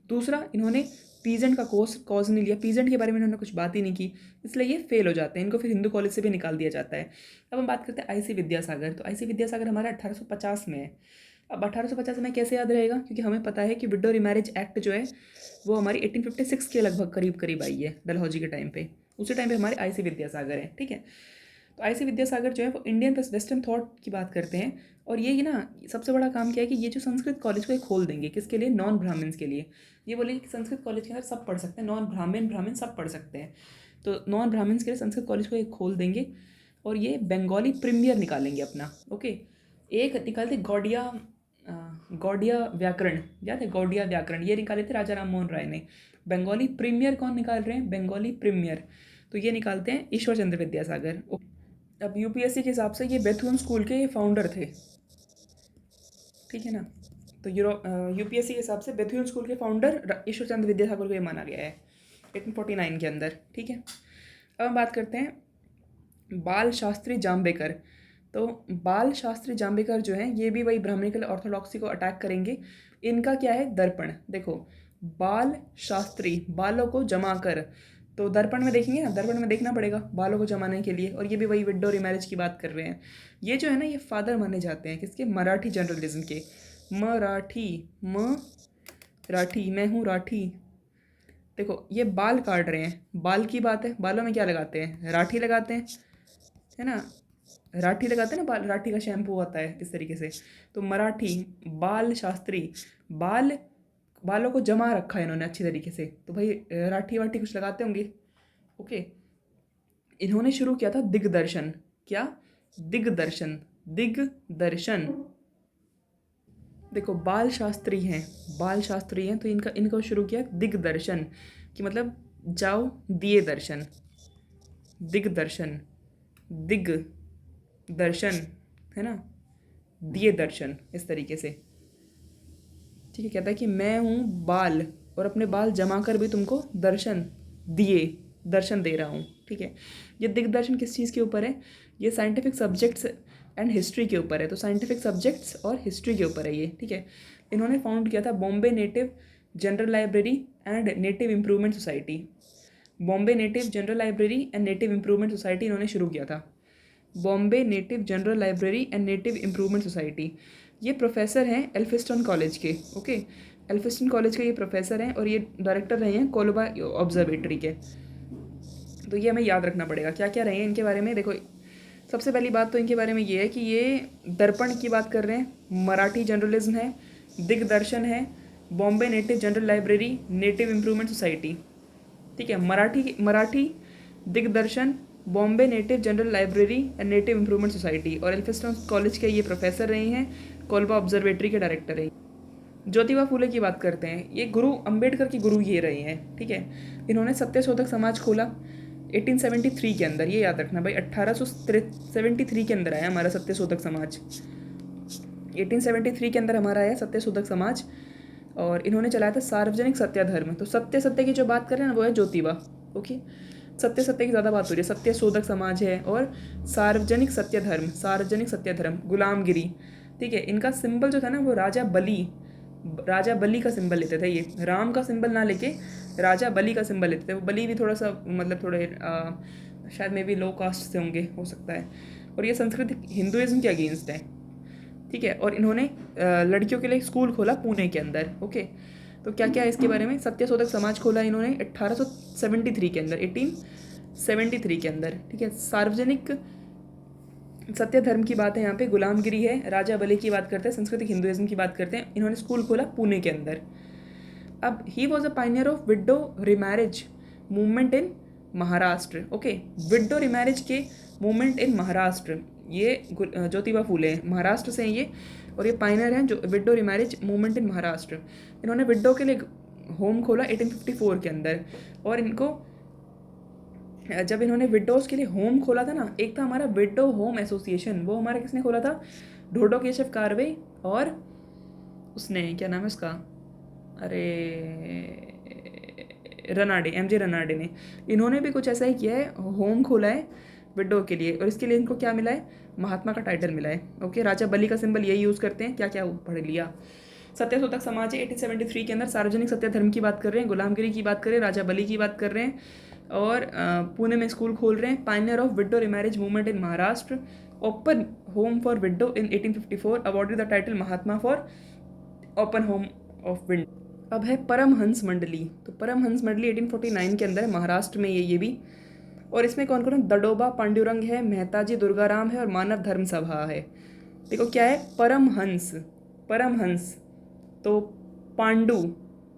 दूसरा, इन्होंने पीजेंट का कॉज नहीं लिया, पीजेंट के बारे में इन्होंने कुछ बात ही नहीं की, इसलिए ये फेल हो जाते हैं। इनको फिर हिंदू कॉलेज से भी निकाल दिया जाता है। अब हम बात करते हैं आई सी विद्यासागर। तो आई सी विद्यासागर हमारा 1850 में है। अब 1850 में कैसे याद रहेगा? क्योंकि हमें पता है कि विडो रिमैरिज एक्ट जो है वो हमारी 1856 के लगभग करीब आई है, डलहौजी के टाइम पे। उसी टाइम पे हमारे आई सी विद्यासागर हैं। ठीक है, तो आई सी विद्यासागर जो है वो इंडियन प्लस वेस्टर्न थॉट की बात करते हैं। और ये ना सबसे बड़ा काम क्या है कि ये जो संस्कृत कॉलेज को खोल देंगे, किसके लिए? नॉन ब्राह्मण्स के लिए। ये बोलेंगे कि संस्कृत कॉलेज के अंदर सब पढ़ सकते हैं, नॉन ब्राह्मण सब पढ़ सकते हैं। तो नॉन ब्राह्मण्स के लिए संस्कृत कॉलेज को एक खोल देंगे और ये बंगाली प्रीमियर निकालेंगे अपना। ओके, एक निकालते गौड़िया व्याकरण, याद है गौड़िया व्याकरण? ये निकाले थे राजा राम मोहन राय ने। बंगाली प्रीमियर कौन निकाल रहे हैं? बंगाली प्रीमियर तो ये निकालते हैं ईश्वर चंद्र विद्यासागर। अब यूपीएससी के हिसाब से ये बेथुन स्कूल के फाउंडर थे। ठीक है ना, तो यूपीएससी के हिसाब से बेथुन स्कूल के फाउंडर ईश्वर चंद्र विद्यासागर को ये माना गया है 1849 के अंदर। ठीक है, अब हम बात करते हैं बाल शास्त्री जाम्बेकर। तो बाल शास्त्री जाम्बेकर जो हैं ये भी वही ब्राह्मणिकल ऑर्थोडॉक्सी को अटैक करेंगे। इनका क्या है? दर्पण। देखो, बाल शास्त्री, बालों को जमा कर, तो दर्पण में देखेंगे ना, दर्पण में देखना पड़ेगा बालों को जमाने के लिए। और ये भी वही विडो रिमैरिज की बात कर रहे हैं। ये जो है ना ये फादर माने जाते हैं किसके? मराठी जर्नलिज्म के। मराठी, मैं हूँ राठी। देखो ये बाल काट रहे हैं, बाल की बात है, बालों में क्या लगाते हैं? राठी लगाते हैं, है ना, राठी लगाते हैं ना, बाल राठी का शैम्पू आता है इस तरीके से। तो मराठी बाल शास्त्री, बालों को जमा रखा है इन्होंने अच्छी तरीके से, तो भाई राठी वाठी कुछ लगाते होंगे। ओके, इन्होंने शुरू किया था दिग्दर्शन। क्या? दिग्दर्शन, दिग्दर्शन। देखो बाल शास्त्री हैं तो इनको शुरू किया दिग्दर्शन कि मतलब जाओ दिए दर्शन, दिग्दर्शन, दिग्दर्शन, है ना, दिए दर्शन, इस तरीके से। ठीक है, कहता है कि मैं हूँ बाल और अपने बाल जमा कर भी तुमको दर्शन दे रहा हूँ। ठीक है, ये दिग्दर्शन किस चीज़ के ऊपर है? ये साइंटिफिक सब्जेक्ट्स एंड हिस्ट्री के ऊपर है। तो साइंटिफिक सब्जेक्ट्स और हिस्ट्री के ऊपर है ये। ठीक है, इन्होंने फाउंड किया था Bombay native general library and native improvement society. Bombay native general library and native improvement society इन्होंने शुरू किया था। Bombay native general library and native improvement society, ये प्रोफेसर हैं एल्फिस्टन कॉलेज के। ओके, एल्फिस्टन कॉलेज के ये प्रोफेसर हैं और ये डायरेक्टर रहे हैं कोलबा ऑब्जर्वेटरी के। तो ये हमें याद रखना पड़ेगा क्या क्या रहे हैं इनके बारे में। देखो, सबसे पहली बात तो इनके बारे में ये है कि ये दर्पण की बात कर रहे हैं, मराठी जर्नलिज्म है, दिग्दर्शन है, Bombay native general library, native improvement society. ठीक है, मराठी दिग्दर्शन, Bombay native general library and native improvement society. और एल्फिस्टन कॉलेज के ये प्रोफेसर रहे हैं, कोलबा ऑब्जर्वेटरी के डायरेक्टर रहे। ज्योतिबा फूले की बात करते हैं, ये गुरु अंबेडकर के गुरु ये रहे हैं। ठीक है, इन्होंने सत्यशोधक समाज खोला 1873 के अंदर, ये याद रखना भाई, 1873 के अंदर आया हमारा सत्यशोधक समाज। 1873 के अंदर हमारा आया सत्यशोधक समाज और इन्होंने चलाया था सार्वजनिक सत्याधर्म। तो सत्य की जो बात कर रहे हैं ना वो है ज्योतिबा। ओके, सत्य की ज़्यादा बात हो रही है, सत्यशोधक समाज है और सार्वजनिक सत्याधर्म, गुलामगिरी। ठीक है, इनका सिंबल जो था ना वो राजा बली का सिंबल लेते थे। ये राम का सिंबल ना लेके राजा बली का सिंबल लेते थे। वो बली भी थोड़ा सा मतलब थोड़े शायद में भी लो कास्ट से होंगे, हो सकता है। और ये संस्कृत हिंदुइज्म के अगेंस्ट है। ठीक है, और इन्होंने लड़कियों के लिए स्कूल खोला पुणे के अंदर। ओके, तो क्या क्या है इसके बारे में। सत्यशोधक समाज खोला इन्होंने 1873 के अंदर, 1873 के अंदर। ठीक है, सार्वजनिक सत्य धर्म की बात है यहाँ पे, गुलामगिरी है, राजा बली की बात करते हैं, संस्कृतिक हिंदुइज्म की बात करते हैं। इन्होंने स्कूल खोला पुणे के अंदर। अब he was a pioneer of window remarriage movement in Maharashtra. Okay, window remarriage के मूवमेंट इन महाराष्ट्र, ये ज्योतिबा फूले महाराष्ट्र से हैं ये, और ये पायनियर हैं जो window remarriage movement in Maharashtra. इन्होंने विडो के लिए होम खोला 1854 के अंदर। और इनको जब इन्होंने विडोज़ के लिए होम खोला था ना, एक था हमारा विडो होम एसोसिएशन, वो हमारा किसने खोला था, ढोडो केशव कार्वे और उसने, क्या नाम है उसका, अरे रनाडे, एमजे रनाडे ने। इन्होंने भी कुछ ऐसा ही किया है, होम खोला है विडो के लिए, और इसके लिए इनको क्या मिला है, महात्मा का टाइटल मिला है। ओके, राजा बली का सिंबल यही यूज़ करते हैं। क्या क्या पढ़ लिया। सत्यशोधक समाज है 1873 के अंदर, सार्वजनिक सत्य धर्म की बात कर रहे हैं, गुलामगिरी की बात कर रहे हैं, राजा बली की बात कर रहे हैं, और पुणे में स्कूल खोल रहे हैं। Pioneer of window remarriage movement in Maharashtra, open home for window in 1854, awarded the title Mahatma for open home of wind. अब है परमहंस मंडली। तो परमहंस मंडली 1849 के अंदर है, महाराष्ट्र में ये भी। और इसमें कौन कौन है, दडोबा पांडुरंग है, मेहताजी दुर्गाराम है और मानव धर्म सभा है। देखो क्या है, परमहंस तो पांडु,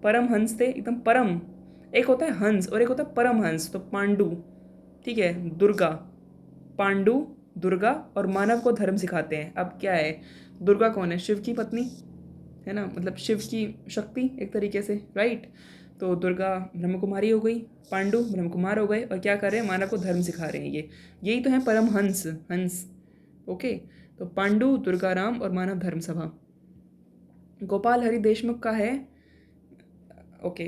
परमहंस थे एकदम, परम एक होता है हंस और एक होता है परमहंस, तो पांडु। ठीक है, दुर्गा, पांडु दुर्गा और मानव को धर्म सिखाते हैं। अब क्या है, दुर्गा कौन है, शिव की पत्नी है ना, मतलब शिव की शक्ति एक तरीके से, राइट। तो दुर्गा ब्रह्मकुमारी हो गई, पांडु ब्रह्मकुमार हो गए, और क्या कर रहे हैं, मानव को धर्म सिखा रहे हैं। यही तो है परमहंस, हंस। ओके, तो पांडु, दुर्गाराम और मानव धर्म सभा। गोपाल हरि देशमुख का है, ओके,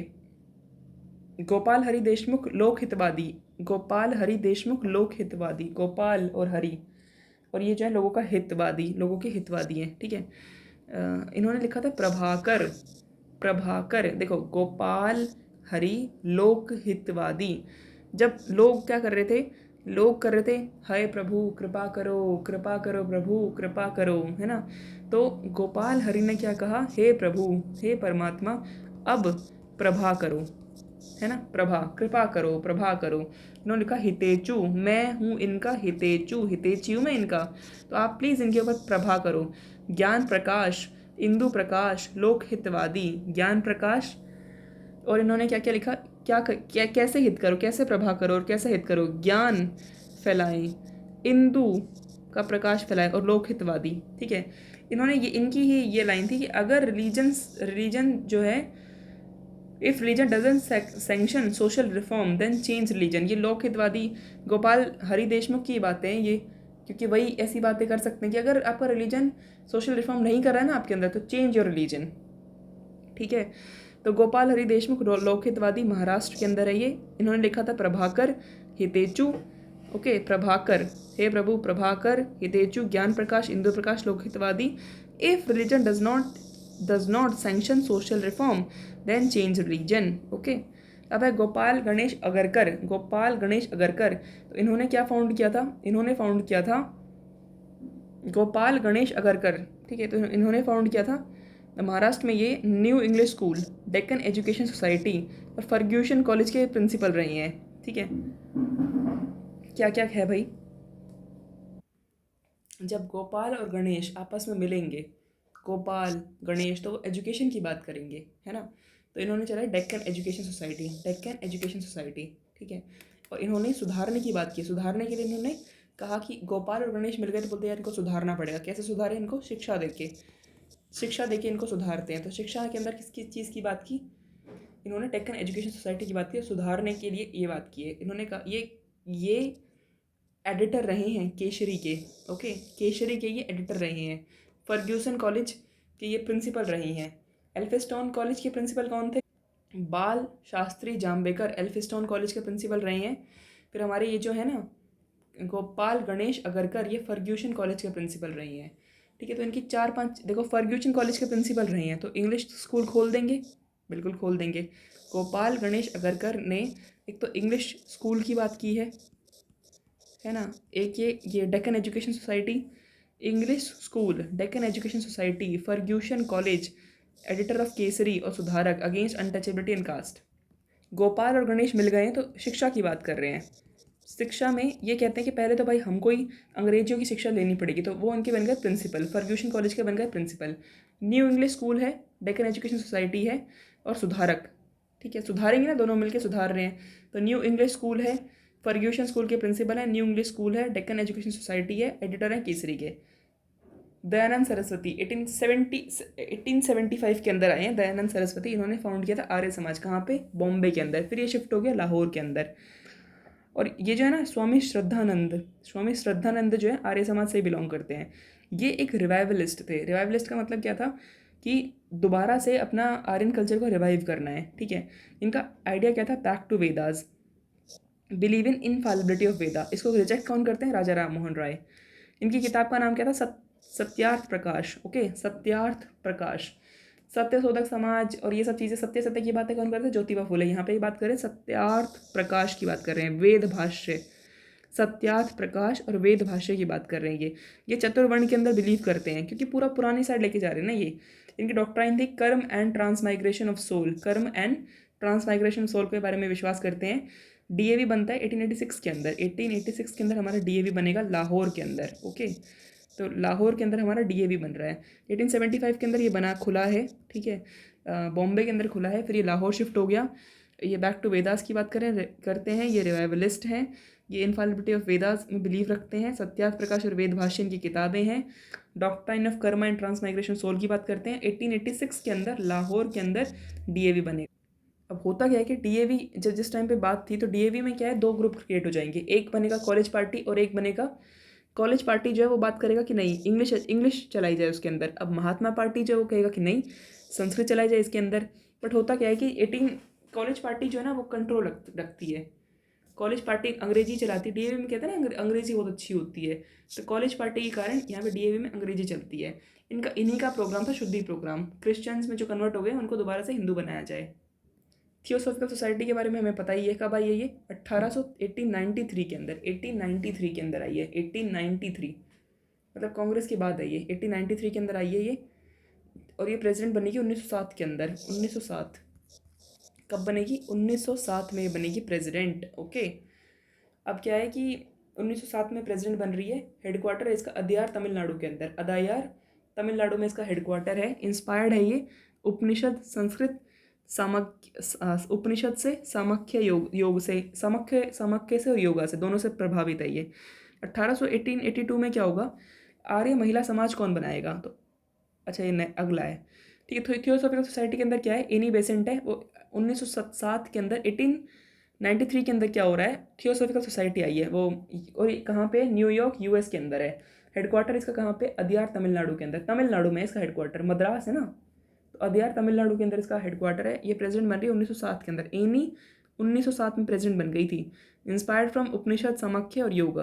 गोपाल हरि देशमुख लोक हितवादी, गोपाल हरि देशमुख लोक हितवादी, गोपाल और हरि, और ये जो है लोगों का हितवादी, लोगों के हितवादी हैं। ठीक है, इन्होंने लिखा था प्रभाकर। देखो, गोपाल हरि लोक हितवादी। जब लोग क्या कर रहे थे, लोग कर रहे थे हाय प्रभु कृपा करो प्रभु कृपा करो, है ना। तो गोपाल हरि ने क्या कहा, हे प्रभु, हे परमात्मा, अब प्रभा करो, है ना, कृपा करो, प्रभा करो। इन्होंने लिखा हितेचु, मैं हूँ इनका हितेचु, हितेची हूँ मैं इनका, तो आप प्लीज़ इनके ऊपर प्रभा करो। ज्ञान प्रकाश, इंदु प्रकाश, लोक हितवादी, ज्ञान प्रकाश। और इन्होंने क्या क्या लिखा, क्या कैसे हित करो, कैसे प्रभा करो और कैसे हित करो, ज्ञान फैलाएं, इंदु का प्रकाश फैलाएं और लोक हितवादी। ठीक है, इन्होंने इनकी ही ये लाइन थी कि अगर रिलीजन जो है, if religion doesn't sanction social reform then change religion. ये लोक हितवादी गोपाल हरि देशमुख की बातें हैं ये, क्योंकि वही ऐसी बातें कर सकते हैं कि अगर आपका रिलीजन सोशल रिफॉर्म नहीं कर रहा है ना आपके अंदर, तो चेंज योर रिलीजन। ठीक है, तो गोपाल हरि देशमुख लोक हितवादी, महाराष्ट्र के अंदर है ये। इन्होंने लिखा था प्रभाकर, हितेचु। ओके, प्रभाकर, हे प्रभु Prabhakar, Hitechu, Gyan Prakash, Indu Prakash, Lok Hitwadi. If religion does not sanction social reform then change religion. Okay, अब है गोपाल गणेश अगरकर। गोपाल गणेश अगरकर, तो इन्होंने क्या फाउंड किया था? इन्होंने फाउंड किया था गोपाल गणेश अगरकर, ठीक है। तो इन्होंने फाउंड किया था महाराष्ट्र में ये new English school, Deccan education society और फर्ग्यूसन कॉलेज के प्रिंसिपल रहे हैं, ठीक है। क्या क्या है भाई? जब गोपाल और गणेश आपस में मिलेंगे, गोपाल गणेश, तो वो एजुकेशन की बात करेंगे, है ना। तो इन्होंने चला Deccan education society, Deccan education society, ठीक है। और इन्होंने सुधारने की बात की। सुधारने के लिए इन्होंने कहा कि गोपाल और गणेश मिल गए तो बोलते यार इनको सुधारना पड़ेगा। कैसे सुधारें इनको? शिक्षा देके, शिक्षा देके इनको सुधारते हैं। तो शिक्षा के अंदर किस किस चीज़ की बात की? इन्होंने डेक्कन एजुकेशन सोसाइटी की बात की। सुधारने के लिए ये बात की है। इन्होंने कहा ये एडिटर रहे हैं केसरी के, ओके, केसरी के ये एडिटर रहे हैं। फर्ग्यूसन कॉलेज के ये प्रिंसिपल रहे हैं। एल्फिस्टोन कॉलेज के प्रिंसिपल कौन थे? बाल शास्त्री जाम्बेकर एल्फिस्टोन कॉलेज के प्रिंसिपल रहे हैं। फिर हमारे ये जो है ना गोपाल गणेश अगरकर, ये फर्ग्यूसन कॉलेज के प्रिंसिपल रहे हैं, ठीक है। तो इनकी 4-5 देखो, फर्ग्यूसन कॉलेज के प्रिंसिपल रहे हैं तो इंग्लिश स्कूल खोल देंगे, बिल्कुल खोल देंगे। गोपाल गणेश अगरकर ने एक तो इंग्लिश स्कूल की बात की है ना। एक ये Deccan education society, English school, Deccan education society, Fergusson college, editor of Kesari और Sudharak against untouchability and caste. Gopal और गणेश मिल गए हैं तो शिक्षा की बात कर रहे हैं। शिक्षा में ये कहते हैं कि पहले तो भाई हमको ही अंग्रेजियों की शिक्षा लेनी पड़ेगी, तो वो उनके बन गए प्रिंसिपल, फर्ग्यूसन कॉलेज के बन गए प्रिंसिपल। न्यू इंग्लिश स्कूल है, डेक्कन एजुकेशन सोसाइटी है और सुधारक, ठीक है। सुधारेंगे ना, दोनों मिलकर सुधार रहे हैं। तो न्यू इंग्लिश स्कूल है, फर्ग्यूसन स्कूल के प्रिंसिपल है, न्यू इंग्लिश स्कूल है, डेक्कन एजुकेशन सोसाइटी है, एडिटर है केसरी के। दयानंद सरस्वती 1875 के अंदर आए हैं दयानंद सरस्वती। इन्होंने फाउंड किया था आर्य समाज, कहाँ पे? बॉम्बे के अंदर। फिर ये शिफ्ट हो गया लाहौर के अंदर। और ये जो है ना स्वामी श्रद्धानंद जो है आर्य समाज से बिलोंग करते हैं। ये एक रिवाइवलिस्ट थे। रिवाइवलिस्ट का मतलब क्या था कि दोबारा से अपना आर्यन कल्चर को रिवाइव करना है, ठीक है। इनका आइडिया क्या था? Back to Vedas, believe in infallibility of Veda. इसको रिजेक्ट कौन करते हैं? राजा राम मोहन राय। इनकी किताब का नाम क्या था? सत्यार्थ प्रकाश, ओके, सत्यार्थ प्रकाश। सत्यशोधक समाज और ये सब चीज़ें, सत्य की बातें कौन करते हैं? ज्योतिबा फुले। यहाँ पे ही बात करें सत्यार्थ प्रकाश की बात कर रहे हैं, वेद भाष्य, सत्यार्थ प्रकाश और वेद भाष्य की बात कर रहे हैं। ये चतुर्वर्ण के अंदर बिलीव करते हैं, क्योंकि पूरा पुरानी साइड लेके जा रहे हैं ना ये। इनकी डॉक्ट्राइन थी कर्म एंड ट्रांसमाइग्रेशन ऑफ सोल, कर्म एंड ट्रांसमाइग्रेशन सोल के बारे में विश्वास करते हैं। डीएवी बनता है 1886 के अंदर। 1886 के अंदर हमारा डीएवी बनेगा लाहौर के अंदर, ओके। तो लाहौर के अंदर हमारा डीएवी बन रहा है। 1875 के अंदर ये बना खुला है, ठीक है, बॉम्बे के अंदर खुला है। फिर ये लाहौर शिफ्ट हो गया। ये बैक टू वेदास की बात करते हैं। ये रिवाइवलिस्ट हैं। ये इनफॉलिबिलिटी ऑफ वेदास में बिलीव रखते हैं। सत्यार्थ प्रकाश और वेद भाष्य की किताबें हैं। Doctrine of karma and transmigration soul की बात करते हैं। 1886 के अंदर लाहौर के अंदर डीएवी बने। अब होता क्या है कि डीएवी जब जिस टाइम पे बात थी, तो डीएवी में क्या है, 2 ग्रुप क्रिएट हो जाएंगे। एक बनेगा कॉलेज पार्टी और एक बनेगा कॉलेज पार्टी जो है वो बात करेगा कि नहीं इंग्लिश चलाई जाए उसके अंदर। अब महात्मा पार्टी जो है वो कहेगा कि नहीं संस्कृत चलाई जाए इसके अंदर। बट होता क्या है कि 18 कॉलेज पार्टी जो है ना वो कंट्रोल रखती है। कॉलेज पार्टी अंग्रेजी चलाती है। डीएवी में कहते हैं ना अंग्रेजी बहुत अच्छी होती है, तो कॉलेज पार्टी के कारण यहाँ पे डीएवी में अंग्रेजी चलती है। इन्हीं का प्रोग्राम था शुद्धि प्रोग्राम। क्रिश्चियंस में जो कन्वर्ट हो गए उनको दोबारा से हिंदू बनाया जाए। थियोसॉफिकल सोसाइटी के बारे में हमें पता ही है। कब आई है ये? 1893 के अंदर, 1893 के अंदर आई है। 1893 मतलब कांग्रेस के बाद आई है। 1893 के अंदर आई है ये। और ये प्रेसिडेंट बनेगी 1907 के अंदर। 1907 कब बनेगी? 1907 में बनेगी प्रेसिडेंट, ओके। अब क्या है कि 1907 में प्रेसिडेंट बन रही है। हेडक्वार्टर है इसका अदयार तमिलनाडु के अंदर। अदायार तमिलनाडु में इसका हेडक्वार्टर है। इंस्पायर्ड है ये उपनिषद संस्कृत उपनिषद से, सामख्य योग से, सामख्य से और योगा से, दोनों से प्रभावित है ये। 1882 में क्या होगा? आर्य महिला समाज कौन बनाएगा? तो अच्छा ये अगला है, ठीक है। थियोसॉफिकल सोसाइटी के अंदर क्या है? एनी बेसेंट है। वो 1907 के अंदर 1893 के अंदर क्या हो रहा है? थियोसॉफिकल सोसाइटी आई है वो। और कहाँ पे? न्यूयॉर्क यूएस के अंदर है। हेडक्वार्टर इसका कहाँ पे? अदयार तमिलनाडु के अंदर। तमिलनाडु में इसका हेडक्वार्टर, मद्रास है ना, तो अदयार तमिलनाडु के अंदर इसका हेडक्वार्टर है। ये प्रेसिडेंट बन रही है 1907 के अंदर। एनी 1907 में प्रेसिडेंट बन गई थी। इंस्पायर्ड फ्रॉम उपनिषद सामख्य और योग।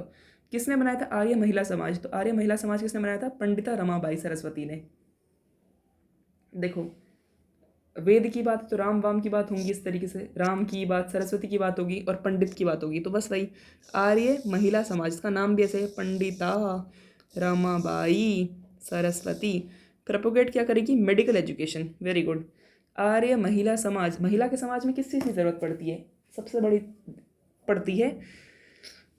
किसने बनाया था? आर्य महिला समाज। तो आर्य महिला समाज किसने बनाया था? पंडिता रमाबाई सरस्वती ने। देखो वेद की बात तो राम वाम की बात होंगी, इस तरीके से राम की बात, सरस्वती की बात होगी और पंडित की बात होगी। तो बस वही आर्य महिला समाज, इसका नाम भी ऐसे है, पंडिता रमाबाई सरस्वती। प्रोपोगेट क्या करेगी? Medical education. Very good. Arya Mahila Samaj, महिला के समाज में किस चीज़ की ज़रूरत पड़ती है? सबसे बड़ी पड़ती है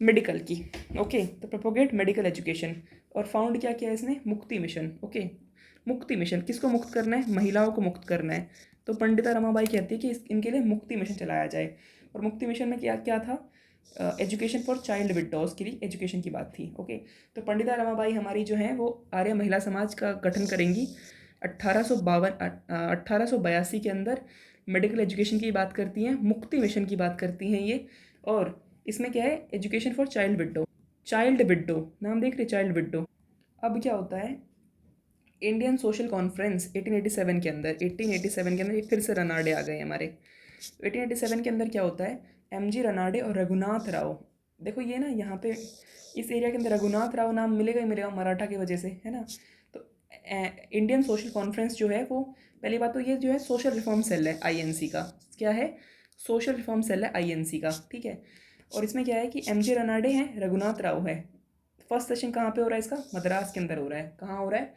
मेडिकल की। ओके, तो प्रोपोगेट मेडिकल एजुकेशन। और फाउंड क्या किया इसने? मुक्ति मिशन। ओके, मुक्ति मिशन, किसको मुक्त करना है? महिलाओं को मुक्त करना है। तो पंडिता रमाबाई कहती है कि इनके लिए मुक्ति मिशन चलाया जाए। और मुक्ति मिशन में क्या क्या था? एजुकेशन फॉर चाइल्ड विडोज के लिए एजुकेशन की बात थी। ओके, तो पंडिता रमाबाई हमारी जो है वो आर्य महिला समाज का गठन करेंगी 1882 के अंदर। मेडिकल एजुकेशन की बात करती हैं, मुक्ति मिशन की बात करती हैं ये। और इसमें क्या है? Education for child window, child window नाम देख रहे, चाइल्ड विडो। अब क्या होता है? इंडियन सोशल कॉन्फ्रेंस 1887 के अंदर, 1887 के अंदर ये फिर से रनाडे आ गए हमारे। 1887 के अंदर क्या होता है? एमजी रनाडे और रघुनाथ राव। देखो ये ना, यहाँ पे इस एरिया के अंदर रघुनाथ राव नाम मिलेगा ही मिलेगा, मराठा की वजह से, है ना। तो इंडियन सोशल कॉन्फ्रेंस जो है वो, पहली बात तो ये जो है सोशल रिफॉर्म सेल है आईएनसी का। क्या है? सोशल रिफॉर्म सेल है आईएनसी का, ठीक है। और इसमें क्या है कि एमजी रनाडे हैं, रघुनाथ राव है। फर्स्ट सेशन कहाँ पे हो रहा है इसका? मद्रास के अंदर हो रहा है। कहाँ हो रहा है?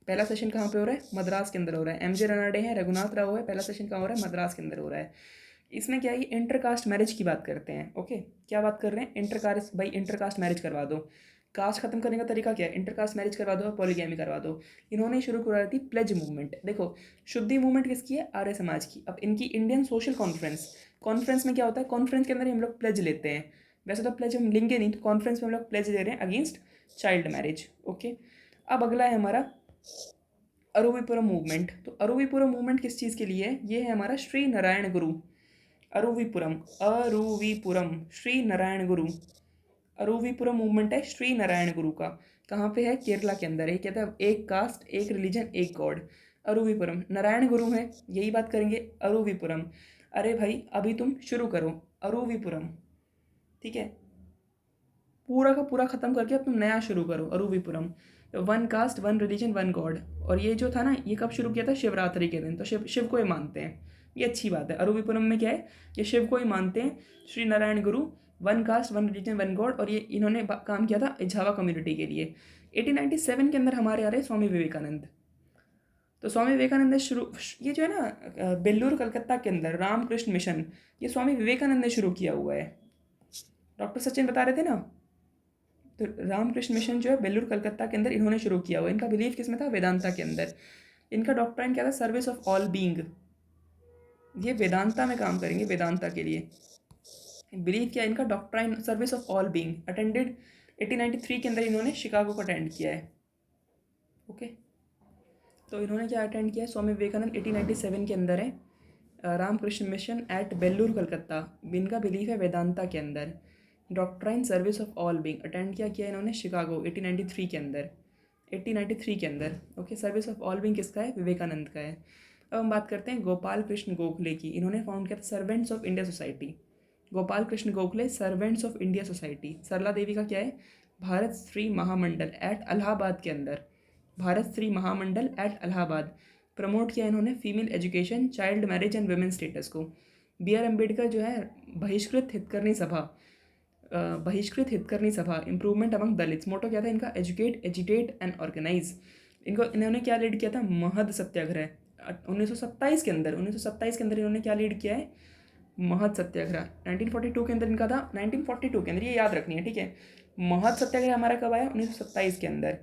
पहला सेशन कहाँ पे हो रहा है? मद्रास के अंदर हो रहा है। एमजे रनाडे हैं, रघुनाथ राव है, पहला सेशन कहाँ हो रहा है? मद्रास के अंदर हो रहा है। इसमें क्या है? इंटरकास्ट मैरिज की बात करते हैं। ओके, क्या बात कर रहे हैं? इंटरकास्ट, भाई इंटरकास्ट मैरिज करवा दो। कास्ट खत्म करने का तरीका क्या है? इंटरकास्ट मैरिज करवा दो और पॉलीगैमी करवा दो। इन्होंने शुरू करवाई थी प्लेज मूवमेंट। देखो, शुद्धि मूवमेंट किसकी है? आर्य समाज की। अब इनकी इंडियन सोशल कॉन्फ्रेंस, कॉन्फ्रेंस में क्या होता है? कॉन्फ्रेंस के अंदर ही हम लोग प्लेज लेते हैं। वैसे तो प्लेज हम लेंगे नहीं, तो कॉन्फ्रेंस में हम लोग प्लेज ले रहे हैं अगेंस्ट चाइल्ड मैरिज। ओके, अब अगला है हमारा अरुविपुरम मूवमेंट। तो अरुविपुरम मूवमेंट किस चीज़ के लिए है? ये है हमारा श्री नारायण गुरु। अरुविपुरम, अरुविपुरम, श्री नारायण गुरु। अरुविपुरम मूवमेंट है श्री नारायण गुरु का। कहाँ पे है? केरला के अंदर है। कहता है एक कास्ट, एक रिलीजन, एक गॉड। अरुविपुरम, नारायण गुरु है, यही बात करेंगे। अरुविपुरम, अरे भाई अभी तुम शुरू करो अरुविपुरम, ठीक है। पूरा का पूरा ख़त्म करके अब तुम नया शुरू करो, Aruvippuram. One caste, one religion, one God. और ये जो था ना, ये कब शुरू किया था? शिवरात्रि के दिन। तो शिव को ही मानते हैं, ये अच्छी बात है। अरुविपुरम में क्या है? ये शिव को ही मानते हैं। श्री नारायण गुरु, one caste, one religion, one God. और ये इन्होंने काम किया था झावा कम्युनिटी के लिए। 1897 के अंदर हमारे आ रहे स्वामी विवेकानंद। तो स्वामी विवेकानंद ने शुरू, ये जो है ना बेल्लूर कलकत्ता के अंदर रामकृष्ण मिशन, ये स्वामी विवेकानंद ने शुरू किया हुआ है। डॉक्टर सचिन बता रहे थे ना, तो रामकृष्ण मिशन जो है बेल्लूर कलकत्ता के अंदर इन्होंने शुरू किया हुआ। इनका बिलीफ किस में था? वेदांता के अंदर। इनका डॉक्ट्राइन क्या था? Service of all being. ये वेदांता में काम करेंगे, वेदांता के लिए। बिलीफ क्या है इनका? Doctrine service of all being. Attended 1893 के अंदर इन्होंने शिकागो को अटेंड किया है। ओके, तो इन्होंने क्या अटेंड किया है? स्वामी विवेकानंद 1897 के अंदर है। रामकृष्ण मिशन एट बेल्लूर कलकत्ता, इनका बिलीफ है वेदांता के अंदर। Doctrine service of all being attend किया इन्होंने शिकागो 1893 के अंदर, 1893 के अंदर। Okay, service of all being किसका है? विवेकानंद का है। अब हम बात करते हैं गोपाल कृष्ण गोखले की। इन्होंने फाउंड किया था servants of India society. Gopal Krishna Gokhale, servants of India society. Sarla Devi का क्या है? भारत स्त्री महामंडल एट इलाहाबाद के अंदर, भारत स्त्री महामंडल एट इलाहाबाद। प्रमोट किया इन्होंने female education, child marriage and women status को। बी आर अम्बेडकर जो है बहिष्कृत हितकर्णी सभा, बहिष्कृत हितकर्णी सभा, इंप्रूवमेंट अमंग दलित्स। मोटो क्या था इनका? Educate, agitate and organise. इन्होंने क्या लीड किया था? महद सत्याग्रह 1927 के अंदर, 1927 के अंदर इन्होंने क्या लीड किया है? महद सत्याग्रह। 1942 के अंदर इनका था, 1942 के अंदर, ये याद रखनी है, ठीक है। महद सत्याग्रह हमारा कब आया? 1927 के अंदर।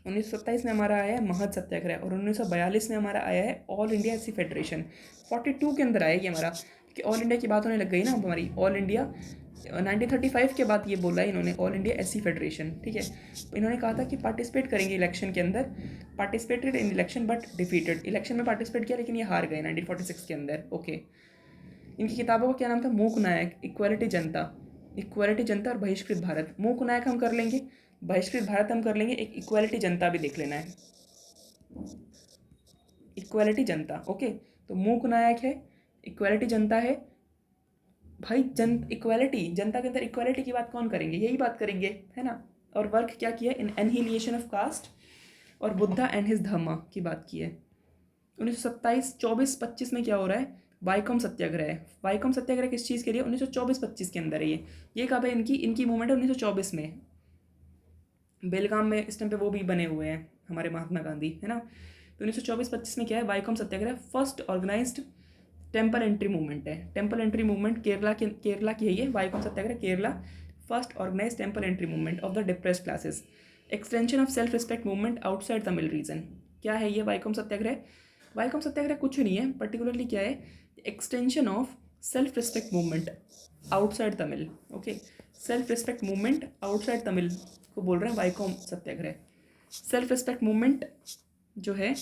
1927 में हमारा आया है महद सत्याग्रह। और 1942 में हमारा आया है ऑल इंडिया एससी फेडरेशन। 42 के अंदर आएगी हमारा, कि ऑल इंडिया की बात होने लग गई ना हमारी। ऑल इंडिया 1935 के बाद ये बोला है इन्होंने, ऑल इंडिया एससी फेडरेशन, ठीक है। इन्होंने कहा था कि पार्टिसिपेट करेंगे इलेक्शन के अंदर, participated in election but defeated. Election में पार्टिसिपेट किया लेकिन ये हार गए 1946 के अंदर। ओके, इनकी किताबों का क्या नाम था? मूक नायक, इक्वालिटी जनता, इक्वालिटी जनता और बहिष्कृत भारत। मूक नायक हम कर लेंगे, बहिष्कृत भारत हम कर लेंगे, एक इक्वालिटी जनता भी देख लेना है, इक्वालिटी जनता। ओके, तो मूक नायक है, इक्वालिटी जनता है। भाई इक्वालिटी जनता के अंदर इक्वालिटी की बात कौन करेंगे? यही बात करेंगे, है ना। और वर्क क्या किया? इन एनहिलिएशन ऑफ कास्ट और बुद्धा एंड हिज धम्मा की बात की है। 1927, 24-25 में क्या हो रहा है, वाईकॉम सत्याग्रह है। वाईकॉम सत्याग्रह किस चीज़ के लिए, 1924-25 के अंदर है ये कब है, इनकी मूवमेंट है 1924 में। बेलगाम में इस टाइम पे वो भी बने हुए हैं हमारे महात्मा गांधी, है ना। तो 1924-25 में क्या है, Vaikom Satyagraha first organised temple entry movement है। टेम्पल एंट्री मूवमेंट केरला की है ये, Vaikom Satyagraha Kerala first organise temple entry movement of the depressed classes, extension of self respect movement outside Tamil region. क्या है ये वाईकॉम सत्याग्रह, वाईकॉम सत्याग्रह कुछ नहीं है, पर्टिकुलरली क्या है, extension of self respect movement outside Tamil. Okay, self respect movement outside Tamil को बोल रहे हैं वाईकॉम सत्याग्रह। सेल्फ रिस्पेक्ट मूवमेंट जो है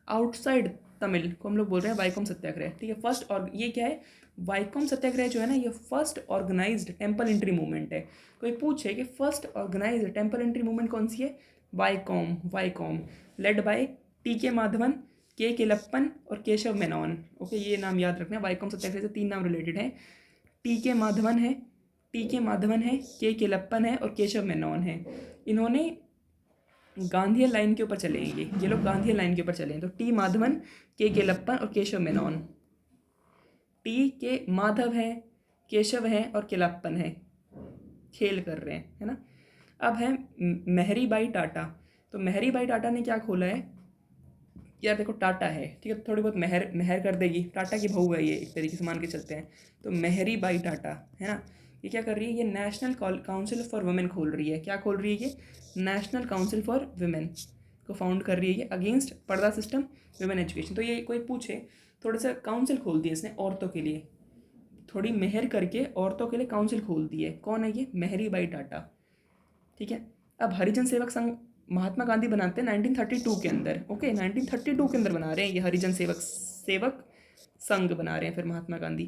आउटसाइड तमिल को हम लोग बोल रहे हैं वाईकॉम सत्याग्रह, ठीक है। फर्स्ट, और ये क्या है, वाईकॉम सत्याग्रह जो है ना, ये first organised temple entry movement है। कोई पूछे कि first organised temple entry movement कौन सी है, Vaikom led by T K. Madhavan, K Kelappan और केशव मेनन। ओके, ये नाम याद रखना है, वाईकॉम सत्याग्रह से 3 नाम रिलेटेड है। टी.के. माधवन है, के केलप्पन है और केशव मेनन है। इन्होंने गांधी लाइन के ऊपर चले हैं, ये लोग गांधी लाइन के ऊपर चले हैं। तो टी माधवन, के केलप्पन और केशव मेनन। टी के माधव है, केशव है और केलप्पन है, खेल कर रहे हैं, है ना। अब है मेहरी बाई टाटा। तो मेहरी बाई टाटा ने क्या खोला है यार, देखो टाटा है, ठीक है, थोड़ी बहुत मेहर कर देगी, टाटा की बहू है ये, एक तरीके से मान के चलते हैं। तो मेहरी बाई टाटा, है ना, ये क्या कर रही है, ये नेशनल काउंसिल फॉर वुमेन खोल रही है। क्या खोल रही है ये, नेशनल काउंसिल फॉर वुमेन को फाउंड कर रही है ये, अगेंस्ट पर्दा सिस्टम वुमेन एजुकेशन। तो ये कोई पूछे, थोड़ा सा काउंसिल खोल दिया इसने औरतों के लिए, थोड़ी मेहर करके औरतों के लिए काउंसिल खोल दी है। कौन है ये, मेहरी बाई टाटा, ठीक है। अब हरिजन सेवक संघ महात्मा गांधी बनाते हैं 1932 के अंदर। ओके, 1932 के अंदर बना रहे हैं ये हरिजन सेवक संघ बना रहे हैं फिर महात्मा गांधी।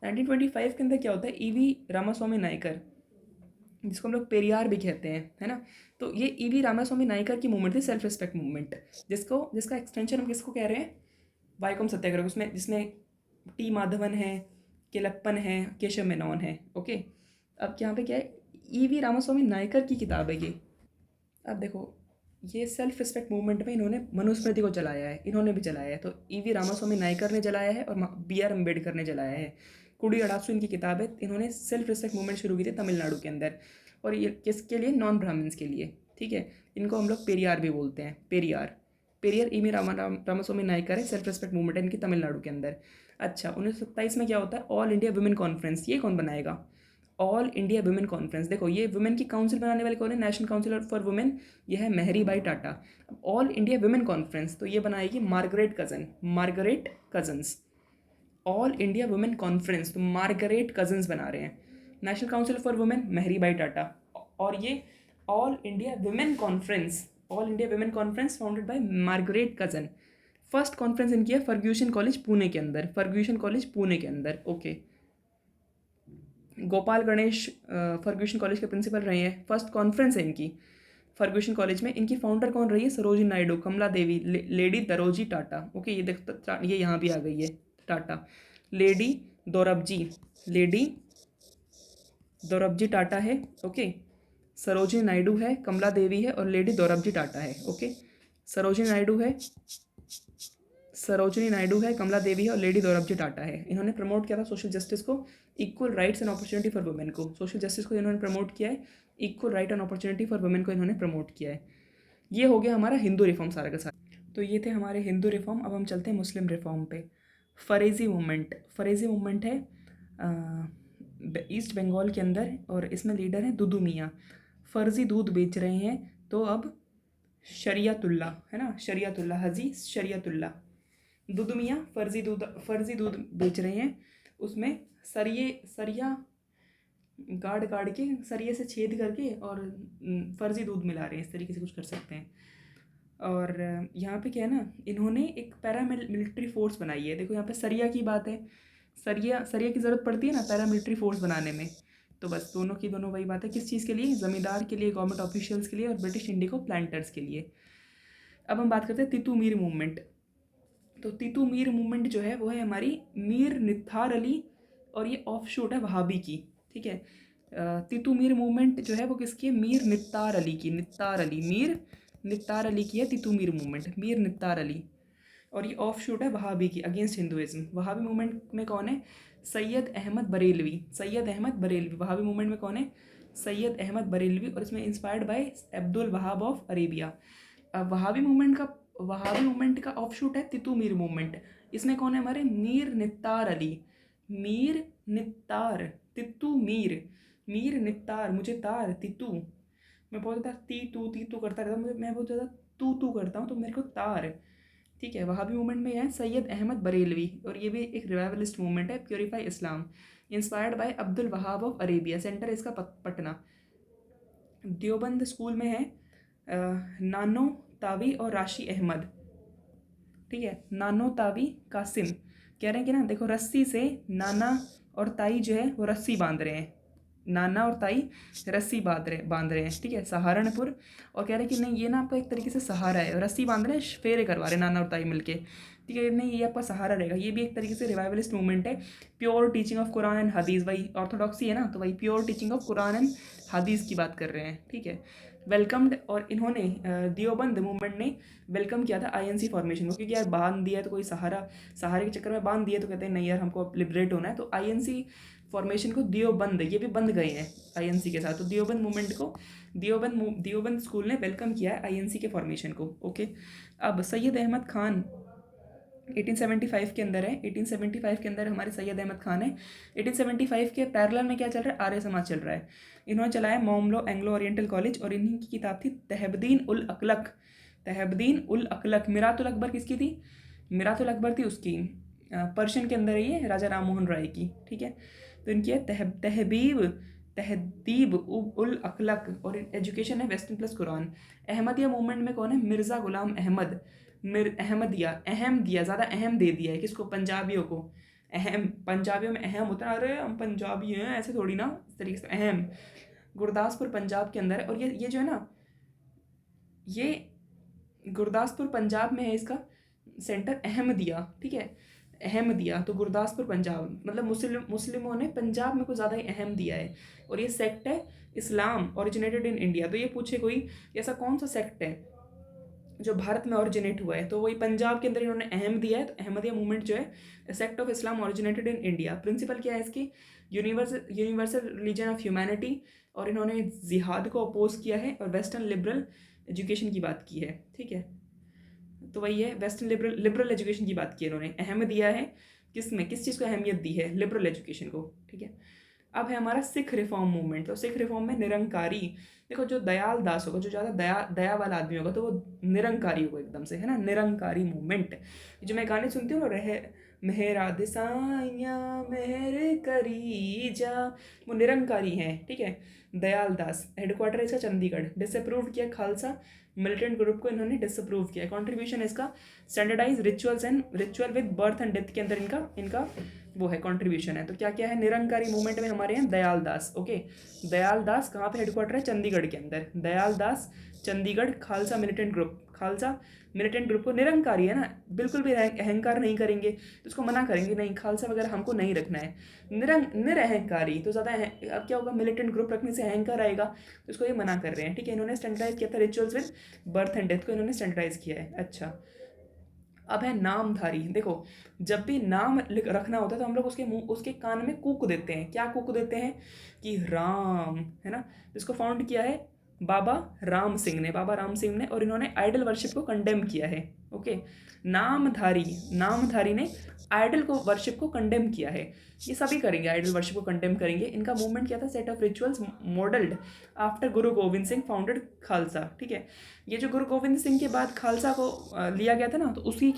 1925 के अंदर क्या होता है, ईवी रामास्वामी नायकर, जिसको हम लोग पेरियार भी कहते हैं, है ना। तो ये ईवी रामास्वामी नायकर की मूवमेंट थी, सेल्फ रिस्पेक्ट मूवमेंट, जिसका एक्सटेंशन हम किसको कह रहे हैं, वाईकॉम सत्याग्रह, उसमें जिसमें टी माधवन है, केलप्पन है, केशव मेनन है। ओके, अब यहाँ पे क्या है, ईवी रामास्वामी नायकर की किताब है ये। अब देखो, ये सेल्फ रिस्पेक्ट मूवमेंट में इन्होंने मनुस्मृति को चलाया है, इन्होंने भी चलाया है। तो ईवी रामास्वामी नायकर ने चलाया है और बी.आर. अम्बेडकर ने चलाया है। कुड़ी अड़ासू इनकी किताब है। इन्होंने सेल्फ रिस्पेक्ट मूवमेंट शुरू की थी तमिलनाडु के अंदर, और ये किसके लिए, नॉन ब्राह्मण्स के लिए, ठीक है। इनको हम लोग पेरियार भी बोलते हैं, पेरियार ईवी रामास्वामी नायकर है, सेल्फ रिस्पेक्ट मूवमेंट है इनकी तमिलनाडु के अंदर। अच्छा, 1927 में क्या होता है, ऑल इंडिया वुमेन कॉन्फ्रेंस, ये कौन बनाएगा, ऑल इंडिया वुमेन कॉन्फ्रेंस। देखो, ये वुमेन की काउंसिल बनाने वाले कौन है, नेशनल काउंसिल फॉर वुमेन, यह है Mehri Bai Tata. All India women conference, तो ये बनाएगी Margaret Cousins. All India women conference, तो मार्गरेट कजन्स बना रहे हैं। National council for women, Mehri Bai Tata. और ये all India women conference founded by Margaret Cousin. First conference इनकी है फर्ग्यूसन कॉलेज पुणे के अंदर, okay. Gopal Ganesh Fergusson college के प्रिंसिपल रहे हैं। फर्स्ट कॉन्फ्रेंस है इनकी फर्ग्यूसन कॉलेज में। इनकी फाउंडर कौन रही है, सरोजिनी नायडू, कमला देवी, लेडी दरोजी टाटा। ओके, ये देखो, ये यहाँ भी आ गई है टाटा, लेडी दोरबजी टाटा है। ओके, सरोजिनी नायडू है, कमला देवी है और लेडी दोरबजी टाटा है। ओके, सरोजिनी नायडू है, कमला देवी है और लेडी दोरबजी टाटा है। इन्होंने प्रमोट किया था सोशल जस्टिस को, equal rights and opportunity for women को। सोशल जस्टिस को इन्होंने प्रमोट किया है, equal right and opportunity for women को इन्होंने प्रमोट किया है। ये हो गया हमारा हिंदू रिफॉर्म सारा का सारा। तो ये थे हमारे हिंदू रिफॉर्म। अब हम चलते हैं मुस्लिम रिफॉर्म पे। फरेजी मूवमेंट है ईस्ट बंगाल के अंदर, और इसमें लीडर हैं दुदू मियाँ। फ़र्ज़ी दूध बेच रहे हैं, तो अब शरियतुल्ला, है ना, शरियतुल्ला दुदू मियाँ फ़र्ज़ी दूध बेच रहे हैं। उसमें सरिया गाड़ के सरिये से छेद करके और फ़र्ज़ी दूध मिला रहे हैं, इस तरीके से कुछ कर सकते हैं। और यहाँ पे क्या है ना, इन्होंने एक पैरामिलिट्री फोर्स बनाई है। देखो यहाँ पे सरिया की बात है, सरिया की ज़रूरत पड़ती है ना पैरामिलिट्री फोर्स बनाने में। तो बस दोनों वही बात है, किस चीज़ के लिए, ज़मींदार के लिए, गवर्नमेंट ऑफिशियल्स के लिए और ब्रिटिश इंडिको प्लांटर्स के लिए। अब हम बात करते हैं तितू मीर मूवमेंट। तो तितू मीर मूवमेंट जो है वो है हमारी मीर नित्थार अली, और ये ऑफ शूट है वहाबी की, ठीक है। तितू मीर मूवमेंट जो है वो किसकी है, मीर नित्तार अली की है तितू मीर मूवमेंट, मीर नित्तार अली। और ये ऑफ शूट है वहाबी की, अगेंस्ट हिंदुइज्म। वहाबी मूवमेंट में कौन है? सैयद अहमद बरेलवी। सैयद अहमद बरेलवी वहाबी मूवमेंट में कौन है? सैयद अहमद बरेलवी। और इसमें inspired by Abdul Wahab of Arabia. Wahhabi movement का ऑफ शूट है तितुमीर मूवमेंट। इसमें कौन है हमारे? मीर नित्तार अली। मीर नित्तार, तितु मीर, मीर नित्तार। मुझे तार, तितु, मैं बहुत ज़्यादा ती तू करता रहता हूँ, मैं बहुत ज़्यादा तू करता हूँ, तो मेरे को तार। ठीक है, वहाबी मूवमेंट में है सैयद अहमद बरेलवी, और ये भी एक रिवाइवलिस्ट मूवमेंट है, purify Islam, inspired by Abdul Wahab of Arabia. Centre इसका पटना। देवबंद स्कूल में है नानो तावी और राशि अहमद। ठीक है, नानो तावी कासिम। कह रहे हैं कि ना देखो, रस्सी से नाना और ताई जो है वो रस्सी बांध रहे हैं, नाना और ताई रस्सी बांध रहे हैं। ठीक है, सहारनपुर। और कह रहे हैं कि नहीं ये ना आपका एक तरीके से सहारा है, रस्सी बांध रहे हैं, फेरे करवा रहे हैं नाना और ताई मिलके। ठीक है, नहीं ये आपका सहारा रहेगा। ये भी एक तरीके से रिवाइवलिस्ट मूवमेंट है। Pure teaching of Quran and हदीस, वही ऑर्थोडॉक्सी है ना, तो वही pure teaching of Quran and हदीस की बात कर रहे हैं। ठीक है, वेलकम्ड। और इन्होंने देवबंद मूवमेंट ने वेलकम किया था आईएनसी फॉर्मेशन को, क्योंकि यार बांध दिया है तो कोई सहारे के चक्कर में बांध दिया, तो कहते हैं नहीं यार हमको लिबरेट होना है, तो आईएनसी फॉर्मेशन को देवबंद, ये भी बंद गए हैं आईएनसी के साथ, तो देवबंद मूवमेंट को देवबंद स्कूल ने वेलकम किया है आईएनसी के फॉर्मेशन को। ओके, अब सैयद अहमद खान 1875 के अंदर है। 1875 के अंदर हमारे सैयद अहमद खान है। 1875 के पैरेलल में क्या चल रहा है? आर्य समाज चल रहा है। इन्होंने चलाया मोमलो एंग्लो ओरिएंटल कॉलेज, और इन्हीं की किताब थी तहबदीन उल अकलक। तहबदीन उल अकलक। मिरातुल अकबर किसकी थी? मिरातुल अकबर थी उसकी, पर्शियन के अंदर है ये, राजा राम मोहन राय की। ठीक है, तो इनकी है तहदीब उल अकलक, और एजुकेशन है western plus Quran. Ahmadiyya movement में कौन है? मिर्ज़ा गुलाम अहमद। अहमदिया, अहम दिया, ज़्यादा अहम दे दिया है किसको? पंजाबियों को। अहम, पंजाबियों में अहम होता है, अरे हम पंजाबी हैं ऐसे थोड़ी ना, इस तरीके से अहम। गुरदासपुर पंजाब के अंदर है, और ये जो है ना, ये गुरदासपुर पंजाब में है, इसका सेंटर अहमदिया। ठीक है, अहमदिया, तो गुरदासपुर पंजाब, मतलब मुस्लिमों ने पंजाब में कुछ ज़्यादा ही अहम दिया है। और ये सेक्ट है इस्लाम, ओरिजिनेटेड इन इंडिया। तो ये पूछे कोई ऐसा कौन सा सेक्ट है जो भारत में ओरिजिनेट हुआ है, तो वही पंजाब के अंदर इन्होंने अहम दिया है। तो अहमदिया मूवमेंट जो है sect of Islam originated in India. Principle क्या है इसकी? यूनिवर्सल रिलीजन ऑफ ह्यूमैनिटी, और इन्होंने जिहाद को अपोज किया है, और वेस्टर्न लिबरल एजुकेशन की बात की है। ठीक है, तो वही है, वेस्टर्न लिबरल एजुकेशन की बात की है इन्होंने। अहम दिया है किसमें, किस चीज़ को अहमियत दी है? लिबरल एजुकेशन को। ठीक है, अब है हमारा सिख रिफॉर्म मूवमेंट। तो सिख रिफॉर्म में निरंकारी, देखो जो दयाल दास होगा, जो ज़्यादा दया वाला आदमी होगा, तो वो निरंकारी होगा एकदम से, है ना, निरंकारी मूवमेंट। जो मैं गाने सुनती हूँ ना, रहे मेहरा दिसाइया मेहर करी जा, वो निरंकारी हैं। ठीक है, दयाल दास। हेडक्वार्टर इसका चंडीगढ़। डिसअप्रूव किया खालसा मिलिटेंट ग्रुप को, इन्होंने डिसअप्रूव किया। कंट्रीब्यूशन इसका standardise ritual with birth and death के अंदर इनका वो है, कंट्रीब्यूशन है। तो क्या क्या है निरंकारी मूवमेंट में हमारे हैं? दयाल दास। ओके, दयाल दास कहाँ पे हेडक्वार्टर है? चंडीगढ़ के अंदर। दयाल दास चंडीगढ़। खालसा मिलिटेंट ग्रुप को निरंकारी है ना, बिल्कुल भी अहंकार नहीं करेंगे, तो उसको मना करेंगे नहीं, खालसा वगैरह हमको नहीं रखना है। निरअहंकारी, तो ज़्यादा अब क्या होगा? मिलिटेंट ग्रुप रखने से अहंकार आएगा, तो इसको ये मना कर रहे हैं। ठीक है, इन्होंने स्टैंडर्डाइज किया था rituals with birth and death को, इन्होंने स्टैंडर्डाइज किया है। अच्छा, अब है नामधारी। देखो, जब भी नाम रखना होता है तो हम लोग उसके कान में कूक देते हैं। क्या कूक देते हैं? कि राम, है ना। इसको फाउंड किया है बाबा राम सिंह ने, और इन्होंने आइडल वर्शिप को कंडेम किया है। ओके, नामधारी ने आइडल को वर्शिप को कंडेम किया है। ये सभी करेंगे, आइडल वर्शिप को कंडेम करेंगे। इनका मूवमेंट क्या था? Set of rituals modelled after Guru Govind Singh founded Khalsa. ठीक है, ये जो गुरु गोविंद सिंह के बाद खालसा को लिया गया था ना, तो उसी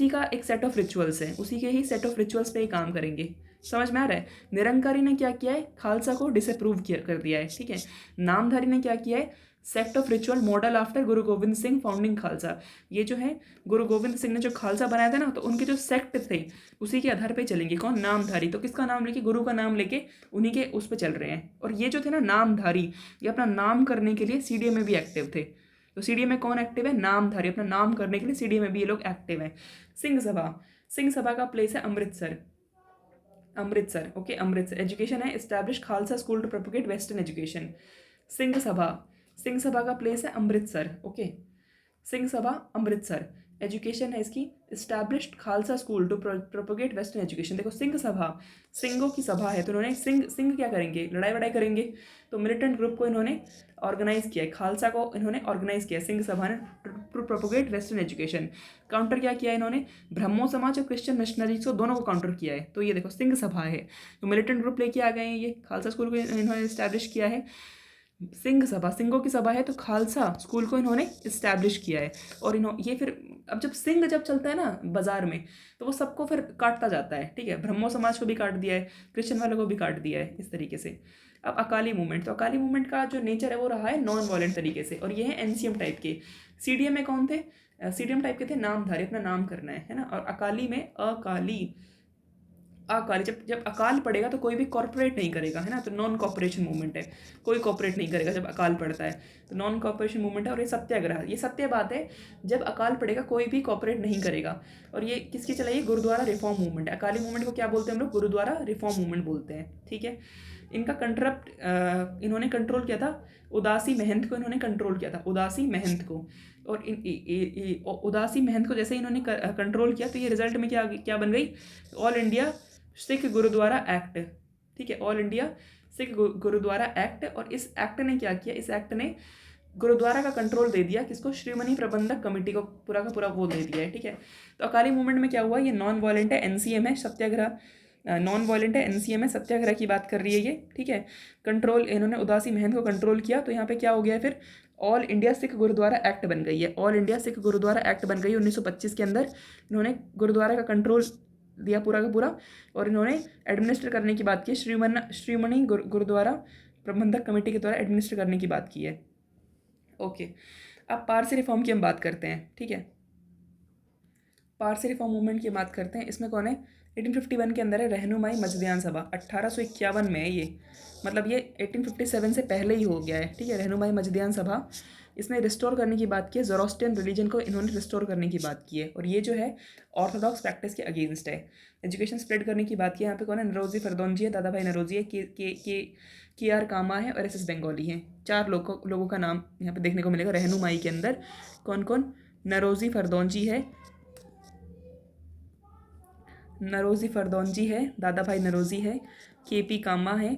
का एक सेट ऑफ रिचुअल्स है, उसी के ही सेट ऑफ रिचुअल्स पे ही काम करेंगे। समझ में आ रहा है? निरंकारी ने क्या किया है? खालसा को डिसअप्रूव कर दिया है। ठीक है, नामधारी ने क्या किया है? Sect of ritual model after Guru Govind Singh founding Khalsa. ये जो है गुरु गोविंद सिंह ने जो खालसा बनाया था ना, तो उनके जो सेक्ट थे उसी के आधार पे चलेंगे। कौन? नामधारी। तो किसका नाम लेके? गुरु का नाम लेके उन्हीं के उस पर चल रहे हैं। और ये जो थे ना नामधारी, ये अपना नाम करने के लिए सीडीए में भी एक्टिव थे। तो सीडीए में कौन एक्टिव है? नामधारी। अपना नाम करने के लिए सीडीए में भी ये लोग एक्टिव हैं। सिंह सभा का प्लेस है अमृतसर। ओके, अमृतसर। एजुकेशन है establish Khalsa school to propagate western education. Singh Sabha का प्लेस है अमृतसर। ओके, सिंह सभा अमृतसर। एजुकेशन है इसकी, established Khalsa school to propagate western education. देखो सिंह सभा, सिंगों की सभा है, तो इन्होंने सिंह क्या करेंगे, लड़ाई वड़ाई करेंगे, तो मिलिटेंट ग्रुप को इन्होंने ऑर्गेनाइज किया है, खालसा को इन्होंने ऑर्गेनाइज किया सिंह सभा ने to propagate western education. Counter क्या किया इन्होंने, ब्रह्मो समाज और क्रिश्चियन मिशनरीज को दोनों को काउंटर किया है। तो ये देखो सिंह सभा है, तो मिलिटेंट ग्रुप लेके आ गए हैं, ये खालसा स्कूल को इन्होंने इस्टेब्लिश किया है। सिंह सभा, सिंगों की सभा है, तो खालसा स्कूल को इन्होंने इस्टेब्लिश किया है। और ये फिर अब जब सिंह जब चलता है ना बाजार में, तो वो सबको फिर काटता जाता है, ठीक है, ब्रह्मो समाज को भी काट दिया है, क्रिश्चियन वालों को भी काट दिया है, इस तरीके से। अब अकाली मूवमेंट, तो अकाली मूवमेंट का जो नेचर है वो रहा है नॉन वायलेंट तरीके से, और ये है एनसीएम टाइप के। सीडीएम में कौन थे, सीडीएम टाइप के थे, नामधारी, अपना नाम करना है ना। और अकाली में अकाली जब अकाल पड़ेगा तो कोई भी कॉर्पोरेट नहीं करेगा, है ना, तो नॉन कॉपरेशन मूवमेंट है, कोई कॉपरेट नहीं करेगा जब अकाल पड़ता है, तो नॉन कॉपरेशन मूवमेंट है। और ये सत्याग्रह, ये सत्य बात है, जब अकाल पड़ेगा कोई भी कॉपरेट नहीं करेगा। और ये किसकी चलाई, गुरुद्वारा रिफॉर्म मूवमेंट है। अकाली मूवमेंट को क्या बोलते हैं हम लोग, गुरुद्वारा रिफॉर्म मूवमेंट बोलते हैं, ठीक है। इनका इन्होंने कंट्रोल किया था, उदासी महंत को इन्होंने कंट्रोल किया था, उदासी महंत को। और उदासी महंत को जैसे इन्होंने कंट्रोल किया, तो ये रिजल्ट में क्या बन गई, all India Sikh Gurdwara act, ठीक है, all India Sikh Gurdwara act. और इस एक्ट ने क्या किया, इस एक्ट ने गुरुद्वारा का कंट्रोल दे दिया किसको, श्रीमणी प्रबंधक कमेटी को पूरा का पूरा वो दे दिया है, ठीक है। तो अकाली मूवमेंट में क्या हुआ, ये नॉन वायलेंट है, एनसीएम है, सत्याग्रह नॉन वायलेंट है, एनसीएम है, सत्याग्रह की बात कर रही है ये, ठीक है। कंट्रोल इन्होंने उदासी महंत को कंट्रोल किया, तो यहाँ पे क्या हो गया फिर, all India Sikh Gurdwara act बन गई है, all India Sikh Gurdwara act बन गई है 1925 के अंदर। इन्होंने गुरुद्वारा का कंट्रोल दिया पूरा का पूरा, और इन्होंने एडमिनिस्टर करने की बात की, श्रीमणी गुरुद्वारा प्रबंधक कमेटी के द्वारा एडमिनिस्टर करने की बात की है। ओके, अब पारसी रिफॉर्म की हम बात करते हैं, ठीक है। पारसी रिफॉर्म मूवमेंट की बात करते हैं, इसमें कौन है, 1851 के अंदर है रहनुमाई मजदियान सभा, 1851 में है ये, मतलब ये 1857 से पहले ही हो गया है, ठीक है। रहनुमाई मजदियान सभा, इसने रिस्टोर करने की बात की है, ज़ोरोस्ट्रियन रिलीजन को इन्होंने रिस्टोर करने की बात की है, और ये जो है ऑर्थोडॉक्स प्रैक्टिस के अगेंस्ट है। एजुकेशन स्प्रेड करने की बात की है, यहाँ पे कौन है, नरोजी फरदौनजी है, दादा भाई नरोजी है, के आर कामा है, और एस बंगाली हैं। चार लोगों का नाम यहाँ पे देखने को मिलेगा रहनुमाई के अंदर, कौन कौन, नरोजी फरदौनजी है, नरोजी फरदौनजी है, दादा भाई नरोजी है, के.पी. कामा है,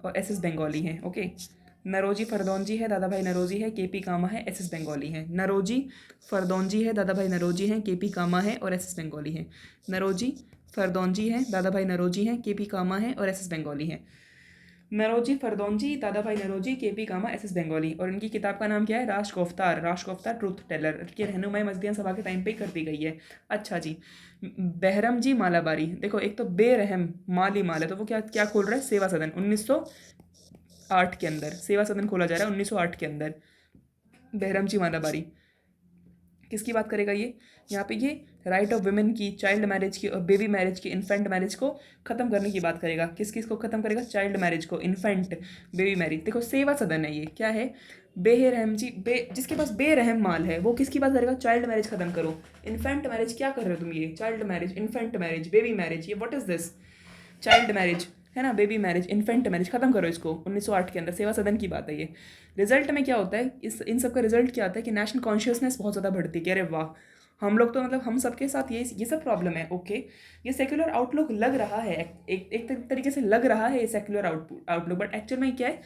और एस बंगाली हैं। ओके, नरोजी फरदौनजी है, दादा भाई नरोजी है, के.पी. कामा है, एस बंगाली हैं। नरोजी फरदौनजी है, दादा भाई नरोजी हैं, के.पी. कामा है, और एस बंगाली हैं। नरोजी फरदौनजी है, दादा भाई नरोजी हैं, के.पी. कामा है, और एस बंगाली हैं। नरोजी फरदौनजी, दादा भाई नरोजी, के.पी. कामा, एस बंगाली। और इनकी किताब का नाम क्या है, राष्ट्रगोफ्तार ट्रूथ टेलर, की रहनुमाई मजदियान सभा के टाइम पे कर दी गई है। अच्छा जी, बहरम जी मालाबारी, देखो एक तो बेरहम माल ही माल है, तो वो क्या क्या खोल रहा है, सेवा सदन, 1908 के अंदर सेवा सदन खोला जा रहा है, 1908 के अंदर। बहरम जी मालाबारी किसकी बात करेगा ये, यहाँ पे ये राइट ऑफ वुमेन की, चाइल्ड मैरिज की, और बेबी मैरिज की, इन्फेंट मैरिज को खत्म करने की बात करेगा। किस को खत्म करेगा, चाइल्ड मैरिज को, इन्फेंट, बेबी मैरिज। देखो सेवा सदन है ये, क्या है, बेरहम जी, जिसके पास बेरहम माल है वो किसकी बात करेगा, चाइल्ड मैरिज खत्म करो। इन्फेंट मैरिज क्या कर रहे हो तुम, ये child marriage, infant marriage, baby marriage, ये what is this, child marriage है ना, बेबी मैरिज, इन्फेंट मैरिज, खत्म करो इसको। 1908 के अंदर सेवा सदन की बात है ये। रिजल्ट में क्या होता है, इन सब का रिजल्ट क्या आता है कि नेशनल कॉन्शियसनेस बहुत ज़्यादा बढ़ती है कि अरे वाह, हम लोग तो मतलब हम सबके साथ ये सब प्रॉब्लम है। ओके, ये सेक्युलर आउटलुक लग रहा है, एक तरीके से लग रहा है ये सेक्युलर आउटलुक, बट एक्चुअल में क्या है,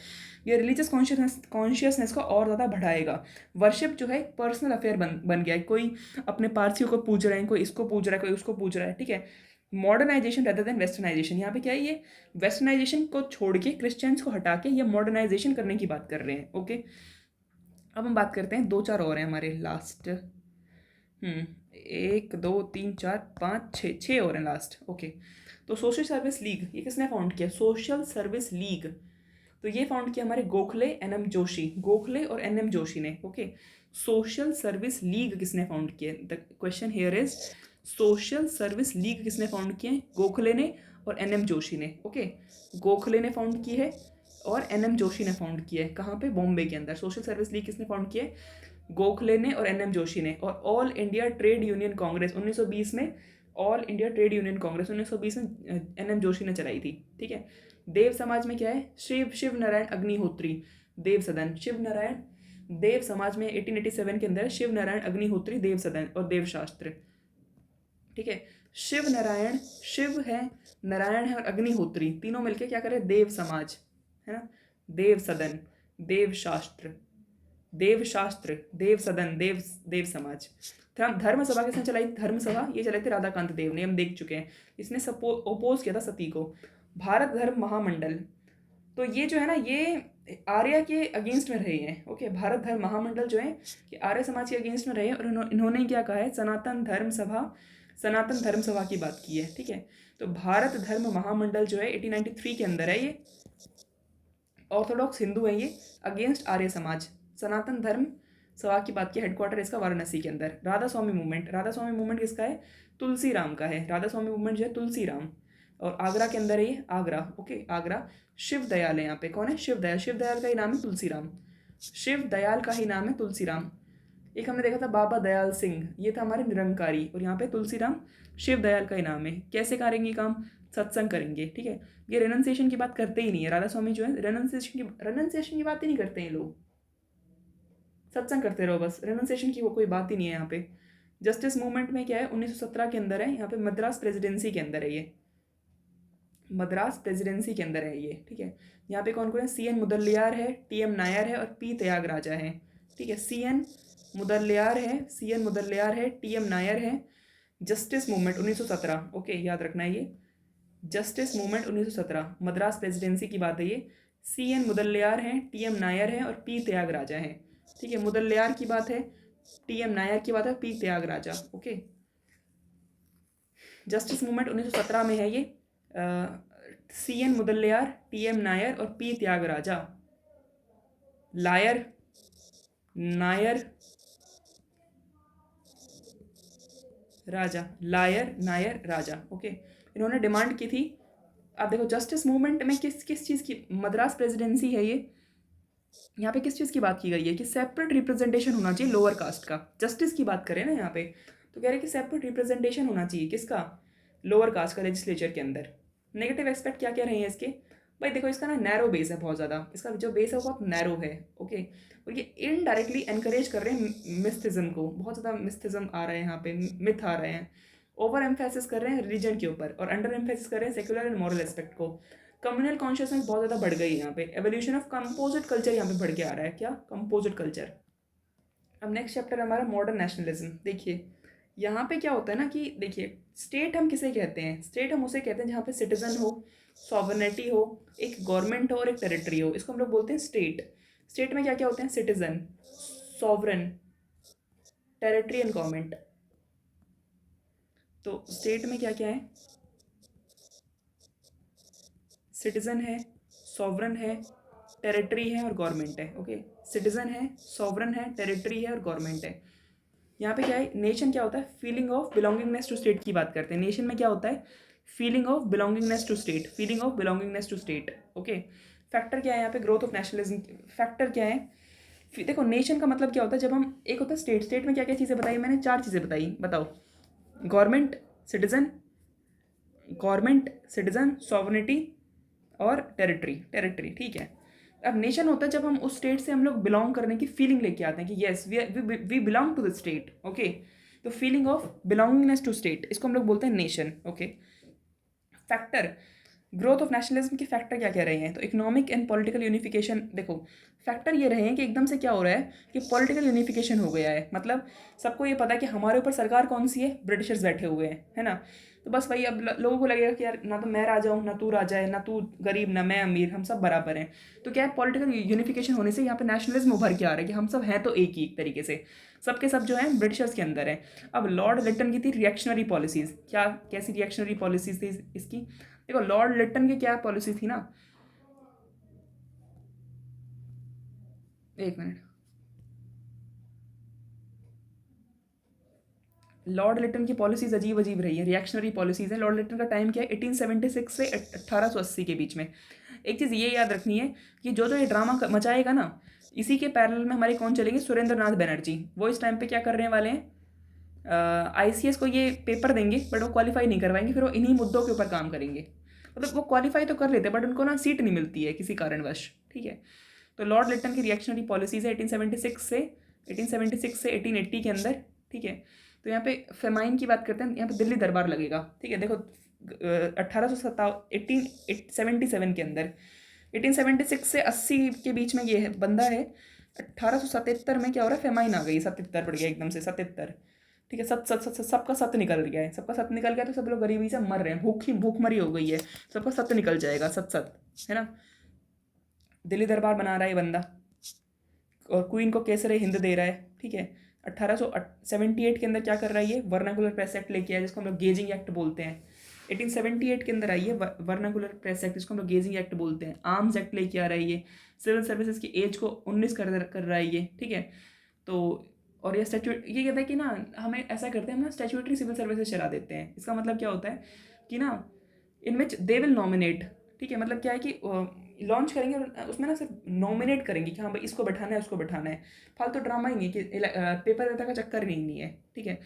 ये रिलीजियस कॉन्शियसनेस को और ज़्यादा बढ़ाएगा। वर्शिप जो है पर्सनल अफेयर बन गया है, कोई अपने पारसियों को पूज रहे हैं, कोई इसको पूज रहा है, कोई उसको पूज रहा है, ठीक है। मॉडर्नाइजेशन रेदर देन वेस्टर्नाइजेशन, यहाँ पे क्या है, ये वेस्टर्नाइजेशन को छोड़ के, क्रिश्चियंस को हटा के ये मॉडर्नाइजेशन करने की बात कर रहे हैं। ओके, अब हम बात करते हैं, 2-4 और हैं हमारे लास्ट, 1 2 3 4 5 6 और हैं लास्ट। ओके, तो सोशल सर्विस लीग, ये किसने फाउंड किया, सोशल सर्विस लीग, तो ये फाउंड किया हमारे गोखले और एन.एम. जोशी ने। ओके, सोशल सर्विस लीग किसने फाउंड किया, the question here is, social service league किसने फाउंड किया है, गोखले ने और एन.एम. जोशी ने। ओके, गोखले ने फाउंड की है और एन.एम. जोशी ने फाउंड किया है, कहाँ पे, बॉम्बे के अंदर। सोशल सर्विस लीग किसने फाउंड किया है, गोखले ने और एन.एम. जोशी ने। और all India trade union Congress 1920 में, all India trade union Congress 1920 में एन.एम. जोशी ने चलाई थी, ठीक है। देव समाज में क्या है, शिव नारायण अग्निहोत्री, देव सदन, शिव नारायण देव समाज में 1887 के अंदर शिव नारायण अग्निहोत्री देव सदन और देव शास्त्र। ठीक है, शिव नारायण, शिव है, नारायण है और अग्निहोत्री, तीनों मिलके क्या करे, देव समाज, है ना, देव सदन, देव शास्त्र, देव शास्त्र, देव सदन, देव देव समाज। धर्म सभा किसने चलाई? धर्म सभा ये चलाई थी राधाकांत देव ने, हम देख चुके हैं। इसने ओपोज किया था सती को। भारत धर्म महामंडल, तो ये जो है ना, ये आर्य के अगेंस्ट में रहे हैं। ओके, भारत धर्म महामंडल जो है ये आर्य समाज के अगेंस्ट में रहे हैं, और इन्होंने क्या कहा है, सनातन धर्म सभा की बात की है। ठीक है, तो भारत धर्म महामंडल जो है 1893 के अंदर है। ये ऑर्थोडॉक्स हिंदू है, ये अगेंस्ट आर्य समाज, सनातन धर्म सभा की बात की। हेडक्वार्टर इसका वाराणसी के अंदर। राधा स्वामी मूवमेंट किसका है? तुलसी राम का है। राधा स्वामी मूवमेंट जो है तुलसी राम, और आगरा के अंदर है ये, आगरा। ओके, आगरा। शिव दयाल है यहाँ पे, कौन है? शिव दयाल। शिव दयाल का ही नाम है तुलसी राम, शिव दयाल का ही नाम है तुलसी राम। एक हमने देखा था बाबा दयाल सिंह, ये था हमारे निरंकारी, और यहाँ पे तुलसी राम शिव दयाल का ही नाम है। कैसे करेंगे काम? सत्संग करेंगे। ठीक है, ये रेनन्सिएशन की बात करते ही नहीं है। राधा स्वामी जो है रेनन्सिएशन की बात ही नहीं करते हैं लोग, सत्संग करते रहो बस, रेनन्सिएशन की वो कोई बात ही नहीं है यहाँ पे। जस्टिस मूवमेंट में क्या है, 1917 के अंदर है, यहाँ पे मद्रास प्रेसिडेंसी के अंदर है ये, मद्रास प्रेसिडेंसी के अंदर है ये। ठीक है, यहाँ पे कौन कौन है? CN मुदलियार है, TM नायर है और P त्यागराजा है। ठीक है, CN मुदलियार है, TM नायर है। जस्टिस मूवमेंट 1917, ओके याद रखना है ये, जस्टिस मूवमेंट 1917, मद्रास प्रेसिडेंसी की बात है ये। CN मुदलियार है, TM नायर है और P त्यागराजा है। ठीक है, मुदलियार की बात है, TM नायर की बात है, P Tyagaraja. Okay, justice movement 1917 में है ये। CN मुदलियार, TM नायर और P त्यागराजा। नायर राजा, नायर राजा। ओके, इन्होंने डिमांड की थी। अब देखो जस्टिस मूवमेंट में किस चीज़ की, मद्रास प्रेसिडेंसी है ये, यहाँ पे किस चीज़ की बात की गई है कि सेपरेट रिप्रेजेंटेशन होना चाहिए लोअर कास्ट का। जस्टिस की बात करें ना यहाँ पे, तो कह रहे हैं कि सेपरेट रिप्रेजेंटेशन होना चाहिए किसका? लोअर कास्ट का लेजिस्लेचर के अंदर। नेगेटिव एस्पेक्ट क्या क्या रहे हैं इसके? भाई देखो, इसका ना नैरो बेस है बहुत ज़्यादा, इसका जो बेस है वो बहुत नैरो है। ओके, और ये इनडायरेक्टली एनकरेज कर रहे हैं मिस्थिज्म को, बहुत ज़्यादा मिस्थिज्म आ रहा है यहाँ पे, मिथ आ रहे हैं। ओवर एम्फेसिस कर रहे हैं रिलीजन के ऊपर, और अंडर एम्फेसिस कर रहे हैं सेक्युलर एंड मॉरल एस्पेक्ट को। कम्युनल कॉन्शियसनेस बहुत ज़्यादा बढ़ गई है यहाँ पे। एवोल्यूशन ऑफ कंपोजिट कल्चर यहाँ पे बढ़ के आ रहा है। क्या? Composite culture. अब नेक्स्ट चैप्टर हमारा मॉडर्न नेशनलिज्म। देखिए यहाँ पे क्या होता है ना कि देखिए, स्टेट हम किसे कहते हैं? स्टेट हम उसे कहते हैं जहाँ पे सिटीजन हो, सॉवरेनिटी हो, एक गवर्नमेंट हो और एक टेरिटरी हो, इसको हम लोग बोलते हैं स्टेट। स्टेट में क्या क्या होते हैं? Citizen, sovereign, territory and government. तो स्टेट में क्या क्या है? सिटीजन है, सॉवरन है, टेरिटरी है और गवर्नमेंट है। ओके, सिटीजन है, सॉवरन है, टेरिटरी है और गवर्नमेंट है। यहाँ पे क्या है? नेशन क्या होता है? Feeling of belongingness to state की बात करते हैं। नेशन में क्या होता है? Feeling of belongingness to state, feeling of belongingness to state. Okay, factor क्या है यहाँ पे? Growth of nationalism. फैक्टर क्या है? देखो, नेशन का मतलब क्या होता है? जब हम, एक होता है स्टेट, स्टेट में क्या क्या चीज़ें बताई मैंने? 4 चीज़ें बताई, बताओ। गवर्नमेंट, सिटीजन, सॉवरेनिटी और टेरिटरी। ठीक है, अब नेशन होता है जब हम उस स्टेट से हम लोग बिलोंग करने की फीलिंग लेके आते हैं कि yes we belong to the state. Okay, तो feeling of belongingness to state, इसको हम लोग बोलते हैं nation. Okay, factor, growth of nationalism के फैक्टर क्या कह रहे हैं? तो इकोनॉमिक एंड पॉलिटिकल यूनिफिकेशन। देखो, फैक्टर ये रहे हैं कि एकदम से क्या हो रहा है कि पॉलिटिकल यूनिफिकेशन हो गया है। मतलब सबको ये पता है कि हमारे ऊपर सरकार कौन सी है? ब्रिटिशर्स बैठे हुए हैं, है ना। तो बस वही, अब लोगों को लगेगा कि यार ना तो मैं राजा हूँ, ना तू राजा है, ना तू गरीब ना मैं अमीर, हम सब बराबर हैं। तो क्या है, पॉलिटिकल यूनिफिकेशन होने से यहाँ पे नेशनलिज्म उभर के आ रहा है कि हम सब हैं तो एक ही तरीके से, सबके सब जो है ब्रिटिशर्स के अंदर है। अब लॉर्ड लिटन की थी रिएक्शनरी पॉलिसीज़। क्या, कैसी रिएक्शनरी पॉलिसीज़ थी इसकी? देखो, लॉर्ड लिटन की क्या पॉलिसी थी ना, एक मिनट, लॉर्ड लिटन की पॉलिसीज़ अजीब अजीब रही है, रिएक्शनरी पॉलिसीज़ है। लॉर्ड लिटन का टाइम क्या है? 1876 से 1880 के बीच में। एक चीज़ ये याद रखनी है कि जो ये ड्रामा मचाएगा ना, इसी के पैरेलल में हमारे कौन चलेंगे? सुरेंद्र नाथ बनर्जी। वो इस टाइम पे क्या करने वाले हैं? ICS को ये पेपर देंगे, बट वो क्वालिफाई नहीं करवाएंगे, फिर वो इन्हीं मुद्दों के ऊपर काम करेंगे। मतलब वो क्वालिफाई तो कर लेते हैं, बट उनको ना सीट नहीं मिलती है किसी कारणवश। ठीक है, तो लॉर्ड लिटन की रिएक्शनरी पॉलिसीज है 1876 से 1880 के अंदर, ठीक है। तो यहाँ पे फेमाइन की बात करते हैं, यहाँ पे दिल्ली दरबार लगेगा, ठीक है। देखो 1877 के अंदर, 1876 से 80 के बीच में ये है बंदा है। 1877 में क्या हो रहा है, फेमाइन आ गई, 77 पड़ गया एकदम से, 77, ठीक है। सत सत सत सबका सत निकल गया है, सबका सत निकल गया तो सब लोग गरीबी से मर रहे हैं, भूखमरी हो गई है, सबका सत निकल जाएगा, सत सत, है ना। दिल्ली दरबार बना रहा है ये बंदा, और क्वीन को केसर हिंद दे रहा है, ठीक है। 1878 के अंदर क्या कर रहा है ये, वर्नाकुलर प्रेस एक्ट लेके आया, जिसको हम लोग गेजिंग एक्ट बोलते हैं। 1878 के अंदर आई है वर्नाकुलर प्रेस एक्ट, जिसको हम लोग गेजिंग एक्ट बोलते हैं। आर्म्स एक्ट लेके आ रहा है ये, सिविल सर्विसेज की एज को 19 कर रहा है ये, ठीक है। तो और ये ये कहता है कि ना हमें ऐसा करते हैं, हम ना स्टैट्यूटरी सिविल सर्विसेज चला देते हैं। इसका मतलब क्या होता है कि ना इन विच दे विल नॉमिनेट, ठीक है। मतलब क्या है कि लॉन्च करेंगे और उसमें ना सिर्फ नॉमिनेट करेंगे कि हाँ भाई इसको बैठाना है उसको बैठाना है, फालतू ड्रामा ही नहीं कि पेपर वेपर का चक्कर नहीं है, ठीक है।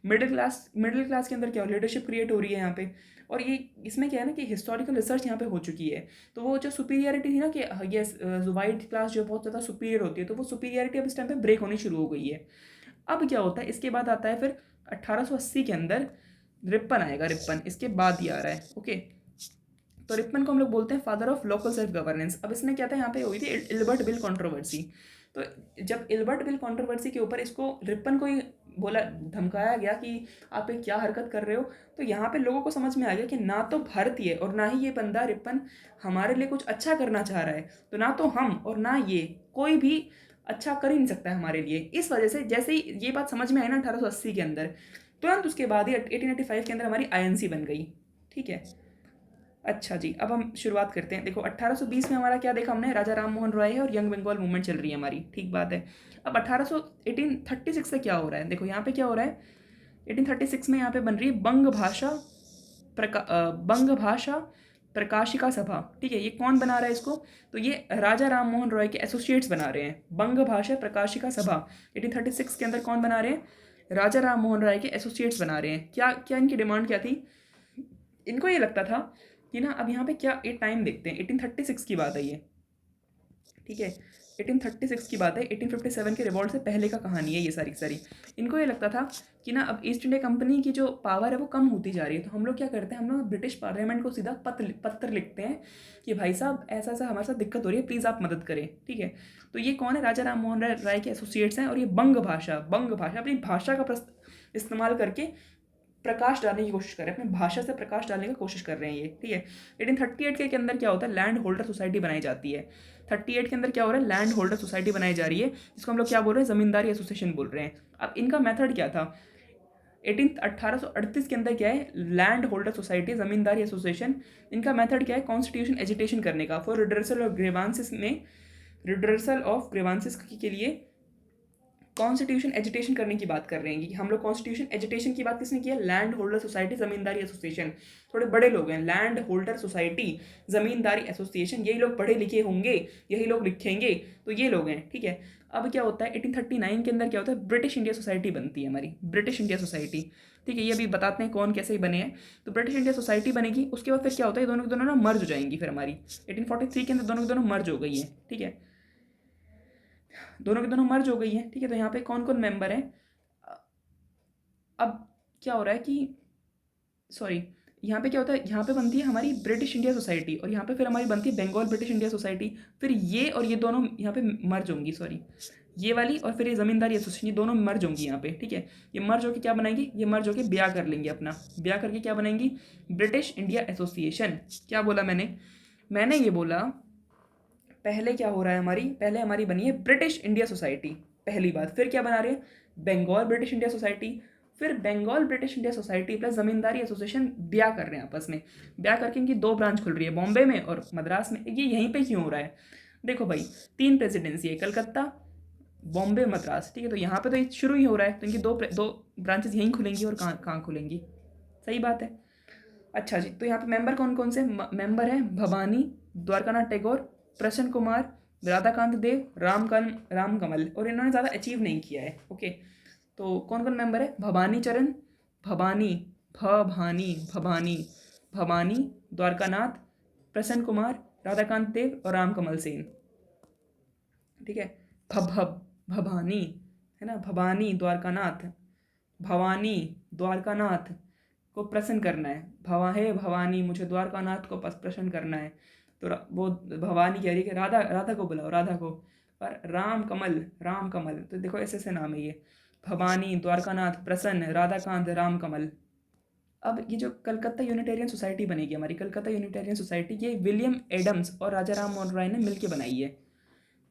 मिडिल क्लास के अंदर क्या हो, लीडरशिप क्रिएट हो रही है यहाँ पे। और ये इसमें क्या है ना कि हिस्टोरिकल रिसर्च यहाँ पे हो चुकी है। तो वो जो सुपीरियरिटी थी ना कि ये वाइट क्लास जो बहुत ज़्यादा सुपीरियर होती है, तो वो सुपीरियरिटी अब इस टाइम पे ब्रेक होनी शुरू हो गई है। अब क्या होता है, इसके बाद आता है फिर 1880 के अंदर रिपन आएगा, रिपन इसके बाद ही आ रहा है, ओके। तो रिपन को हम लोग बोलते हैं father of local self governance. अब इसने क्या था, यहाँ पे हुई थी इल्बर्ट बिल कंट्रोवर्सी। तो जब इल्बर्ट बिल कंट्रोवर्सी के ऊपर इसको रिपन को ही बोला, धमकाया गया कि आप ये क्या हरकत कर रहे हो, तो यहाँ पे लोगों को समझ में आ गया कि ना तो भारतीय और ना ही ये बंदा रिपन हमारे लिए कुछ अच्छा करना चाह रहा है, तो ना तो हम और ना ये कोई भी अच्छा कर ही नहीं सकता है हमारे लिए। इस वजह से जैसे ही ये बात समझ में आई ना 1880 के अंदर, तुरंत उसके बाद ही 1885 के अंदर हमारी INC बन गई, ठीक है। अच्छा जी, अब हम शुरुआत करते हैं। देखो 1820 में हमारा क्या देखा हमने, राजा राम मोहन रॉय है और यंग बंगाल मूवमेंट चल रही है हमारी, ठीक बात है। अब 1836 से क्या हो रहा है, देखो यहाँ पे क्या हो रहा है, 1836 में यहाँ पे बन रही है बंग भाषा प्रकाशिका सभा, ठीक है। ये कौन बना रहा है इसको, तो ये राजा राम मोहन रॉय के एसोसिएट्स बना रहे हैं, बंग भाषा प्रकाशिका सभा 1836 के अंदर कौन बना रहे हैं, राजा राम मोहन राय के एसोसिएट्स बना रहे हैं। क्या क्या इनकी डिमांड क्या थी, इनको ये लगता था कि ना, अब यहाँ पे क्या ये टाइम देखते हैं, 1836 की बात है ये, ठीक है। 1836 की बात है, 1857 के रिवॉल्ट से पहले का कहानी है ये सारी सारी। इनको ये लगता था कि ना अब ईस्ट इंडिया कंपनी की जो पावर है वो कम होती जा रही है, तो हम लोग क्या करते हैं, हम लोग ब्रिटिश पार्लियामेंट को सीधा पत्र लिखते हैं कि भाई साहब ऐसा ऐसा हमारे साथ दिक्कत हो रही है, प्लीज़ आप मदद करें, ठीक है। तो ये कौन है, राजा राम मोहन राय के एसोसिएट्स हैं, और ये बंग भाषा अपनी भाषा का इस्तेमाल करके प्रकाश डालने की कोशिश कर रहे हैं, अपनी भाषा से प्रकाश डालने की कोशिश कर रहे हैं ये, ठीक है। 1838 के अंदर क्या होता है, लैंड होल्डर सोसाइटी बनाई जाती है। 38 के अंदर क्या हो रहा है, लैंड होल्डर सोसाइटी बनाई जा रही है, जिसको हम लोग क्या बोल रहे हैं, जमींदारी एसोसिएशन बोल रहे हैं। अब इनका मेथड क्या था, 1838 के अंदर क्या है, लैंड होल्डर सोसाइटी जमींदारी एसोसिएशन, इनका मेथड क्या है, कॉन्स्टिट्यूशन एजिटेशन करने का, फॉर रिड्रेसल ऑफ ग्रीवांसेस में, रिड्रेसल ऑफ ग्रीवांसेस के लिए कॉन्स्टिट्यूशन एजिटेशन करने की बात कर रहे हैं कि हम लोग कॉन्स्टिट्यूशन एजिटेशन की बात किसने की है, लैंड होल्डर सोसाइटी जमींदारी एसोसिएशन। थोड़े बड़े लोग हैं, लैंड होल्डर सोसाइटी जमींदारी एसोसिएशन, यही लोग पढ़े लिखे होंगे, यही लोग लिखेंगे, तो ये लोग हैं, ठीक है। अब क्या होता है, 1839 के अंदर क्या होता है, ब्रिटिश इंडिया सोसाइटी बनती है हमारी, ब्रिटिश इंडिया सोसाइटी, ठीक है। ये अभी बताते हैं कौन कैसे बने हैं। तो ब्रिटिश इंडिया सोसाइटी बनेगी, उसके बाद फिर क्या होता है, दोनों के दोनों ना मर्ज हो जाएंगी फिर हमारी, 1843 के अंदर दोनों के दोनों मर्ज हो गई है, ठीक है। दोनों के दोनों मर्ज हो गई है, ठीक है। तो यहाँ पे कौन कौन मेंबर हैं, अब क्या हो रहा है कि सॉरी, यहाँ पे क्या होता है, यहाँ पे बनती है हमारी ब्रिटिश इंडिया सोसाइटी, और यहाँ पे फिर हमारी बनती है बंगाल ब्रिटिश इंडिया सोसाइटी। फिर ये और ये दोनों यहाँ पे मर्ज होंगी, सॉरी ये वाली और फिर ये जमींदारी एसोसिएशन, ये दोनों मर्ज होंगी यहाँ पे, ठीक है। ये मर्ज होकर क्या बनाएंगी, ये मर्ज होकर ब्याह कर लेंगे अपना, ब्याह करके क्या बनाएंगी, ब्रिटिश इंडिया एसोसिएशन। क्या बोला मैंने ये बोला, पहले क्या हो रहा है हमारी, पहले हमारी बनी है ब्रिटिश इंडिया सोसाइटी, पहली बात। फिर क्या बना रहे हैं, बंगाल ब्रिटिश इंडिया सोसाइटी, फिर Bengal British India society plus Zamindari association ब्याह कर रहे हैं आपस में, ब्याह करके इनकी 2 ब्रांच खुल रही है, बॉम्बे में और मद्रास में। ये यहीं पे क्यों हो रहा है, देखो भाई 3 प्रेसिडेंसी है, कलकत्ता, बॉम्बे, मद्रास, ठीक है। तो यहाँ पे तो ये शुरू ही हो रहा है, तो इनकी दो ब्रांचेस यहीं खुलेंगी, और कहाँ खुलेंगी, सही बात है। अच्छा जी, तो यहाँ पे मेंबर कौन कौन से मेंबर हैं, भवानी, द्वारकानाथ टैगोर, प्रसन्न कुमार, राधाकांत देव, राम कमल, और इन्होंने ज़्यादा अचीव नहीं किया है, ओके। तो कौन कौन मेंबर है, भवानी चरण, भवानी भवानी भवानी, द्वारकानाथ, प्रसन्न कुमार, राधाकांत देव और राम कमल सेन। ठीक है। भभ भवानी है ना, भवानी द्वारकानाथ, भवानी द्वारकानाथ को प्रसन्न करना है। हे भवानी मुझे द्वारकानाथ को प्रसन्न करना है। तो वो भवानी कह रही है कि राधा, राधा को बुलाओ, राधा को। और राम कमल, राम कमल, तो देखो ऐसे ऐसे नाम है ये, भवानी द्वारकानाथ प्रसन्न, राधाकांत, राम कमल। अब ये जो कलकत्ता यूनिटेरियन सोसाइटी बनेगी हमारी, कलकत्ता यूनिटेरियन सोसाइटी, ये विलियम एडम्स और राजा राम मोहन राय ने मिलकर बनाई है।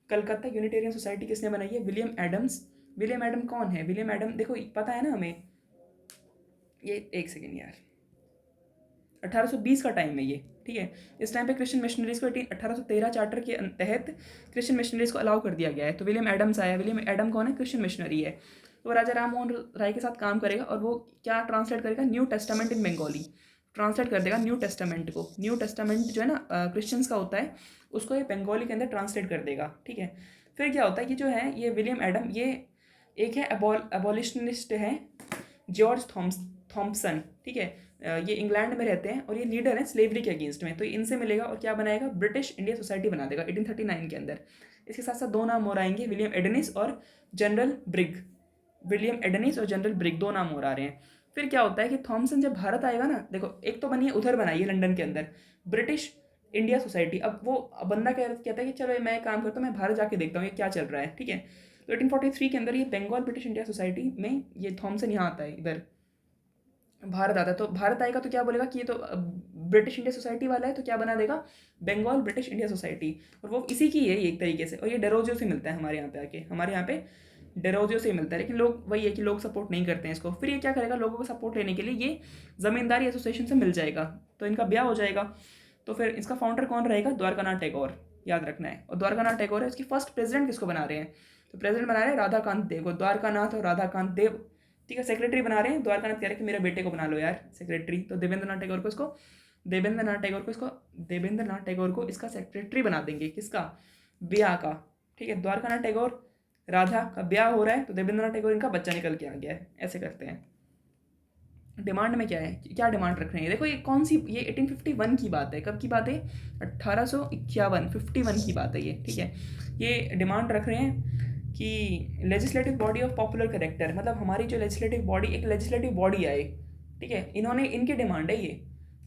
कलकत्ता यूनिटेरियन सोसाइटी किसने बनाई है? William Adams. विलियम एडम कौन है? विलियम एडम देखो पता है ना हमें, ये एक सेकेंड यार, 1820 का टाइम है ये, ठीक है। इस टाइम पे क्रिश्चियन मिशनरीज को 1813 चार्टर के तहत क्रिश्चियन मिशनरीज को अलाउ कर दिया गया है। तो विलियम एडम्स आया। विलियम एडम कौन है? क्रिश्चियन मिशनरी है। तो वो राजा राम मोहन राय के साथ काम करेगा और वो क्या ट्रांसलेट करेगा? न्यू टेस्टामेंट इन बंगाली ट्रांसलेट कर देगा, न्यू टेस्टामेंट को। न्यू टेस्टामेंट जो है ना क्रिश्चियंस का होता है, उसको ये बंगाली के अंदर ट्रांसलेट कर देगा, ठीक है। फिर क्या होता है कि जो है ये विलियम एडम, ये एक है एबॉलिशनिस्ट है, जॉर्ज थॉम्पसन, ठीक है। ये इंग्लैंड में रहते हैं और ये लीडर हैं स्लेवरी के अगेंस्ट में। तो इनसे मिलेगा और क्या बनाएगा? ब्रिटिश इंडिया सोसाइटी बना देगा 1839 के अंदर। इसके साथ साथ दो नाम और आएंगे, विलियम एडनिस और जनरल ब्रिग। विलियम एडनिस और जनरल ब्रिग, दो नाम और आ रहे हैं। फिर क्या होता है कि थॉमसन जब भारत आएगा ना, देखो एक तो बनी है उधर, बनाई है लंदन के अंदर ब्रिटिश इंडिया सोसाइटी। अब वो बंदा कहता है कि चलो मैं काम करता हूँ, मैं भारत जाके देखता हूँ ये क्या चल रहा है, ठीक है। तो 1843 के अंदर ये बंगाल ब्रिटिश इंडिया सोसाइटी में ये थॉमसन यहाँ आता है, इधर भारत आता है। तो भारत आएगा तो क्या बोलेगा कि ये तो ब्रिटिश इंडिया सोसाइटी वाला है, तो क्या बना देगा? Bengal British India society. और वो इसी की है एक तरीके से। और ये डेरोजियो से मिलता है हमारे यहाँ पे आके, हमारे यहाँ पे डेरोजियो से मिलता है। लेकिन लोग वही है कि लोग सपोर्ट नहीं करते हैं इसको। फिर ये क्या करेगा? लोगों को सपोर्ट लेने के लिए ये जमींदारी एसोसिएशन से मिल जाएगा, तो इनका ब्याह हो जाएगा। तो फिर इसका फाउंडर कौन रहेगा? द्वारकानाथ टैगोर, याद रखना है। और द्वारकानाथ टैगोर है इसकी फर्स्ट प्रेसिडेंट। किसको बना रहे हैं? तो प्रेसिडेंट बना रहे हैं राधाकांत देव को, द्वारकानाथ और राधाकांत देव, ठीक है। सेक्रेटरी बना रहे हैं द्वारकानाथ, कह रहे हैं कि मेरे बेटे को बना लो यार सेक्रेटरी। तो देवेंद्र नाथ टैगोर को इसका सेक्रेटरी बना देंगे। किसका? ब्याह का, ठीक है। द्वारकानाथ टैगोर राधा का ब्याह हो रहा है, तो देवेंद्र नाथ टैगोर इनका बच्चा निकल के आ गया है। ऐसे करते हैं। डिमांड में क्या है, क्या डिमांड रख रहे हैं? देखो ये कौन सी, ये 1851 की बात है। कब की बात है? 1851, 51 की बात है ये, ठीक है। ये डिमांड रख रहे हैं कि legislative body of popular character, मतलब हमारी जो लेजिस्लेटिव बॉडी, एक लेजिस्लेटिव बॉडी आए, ठीक है। इन्होंने, इनकी डिमांड है ये।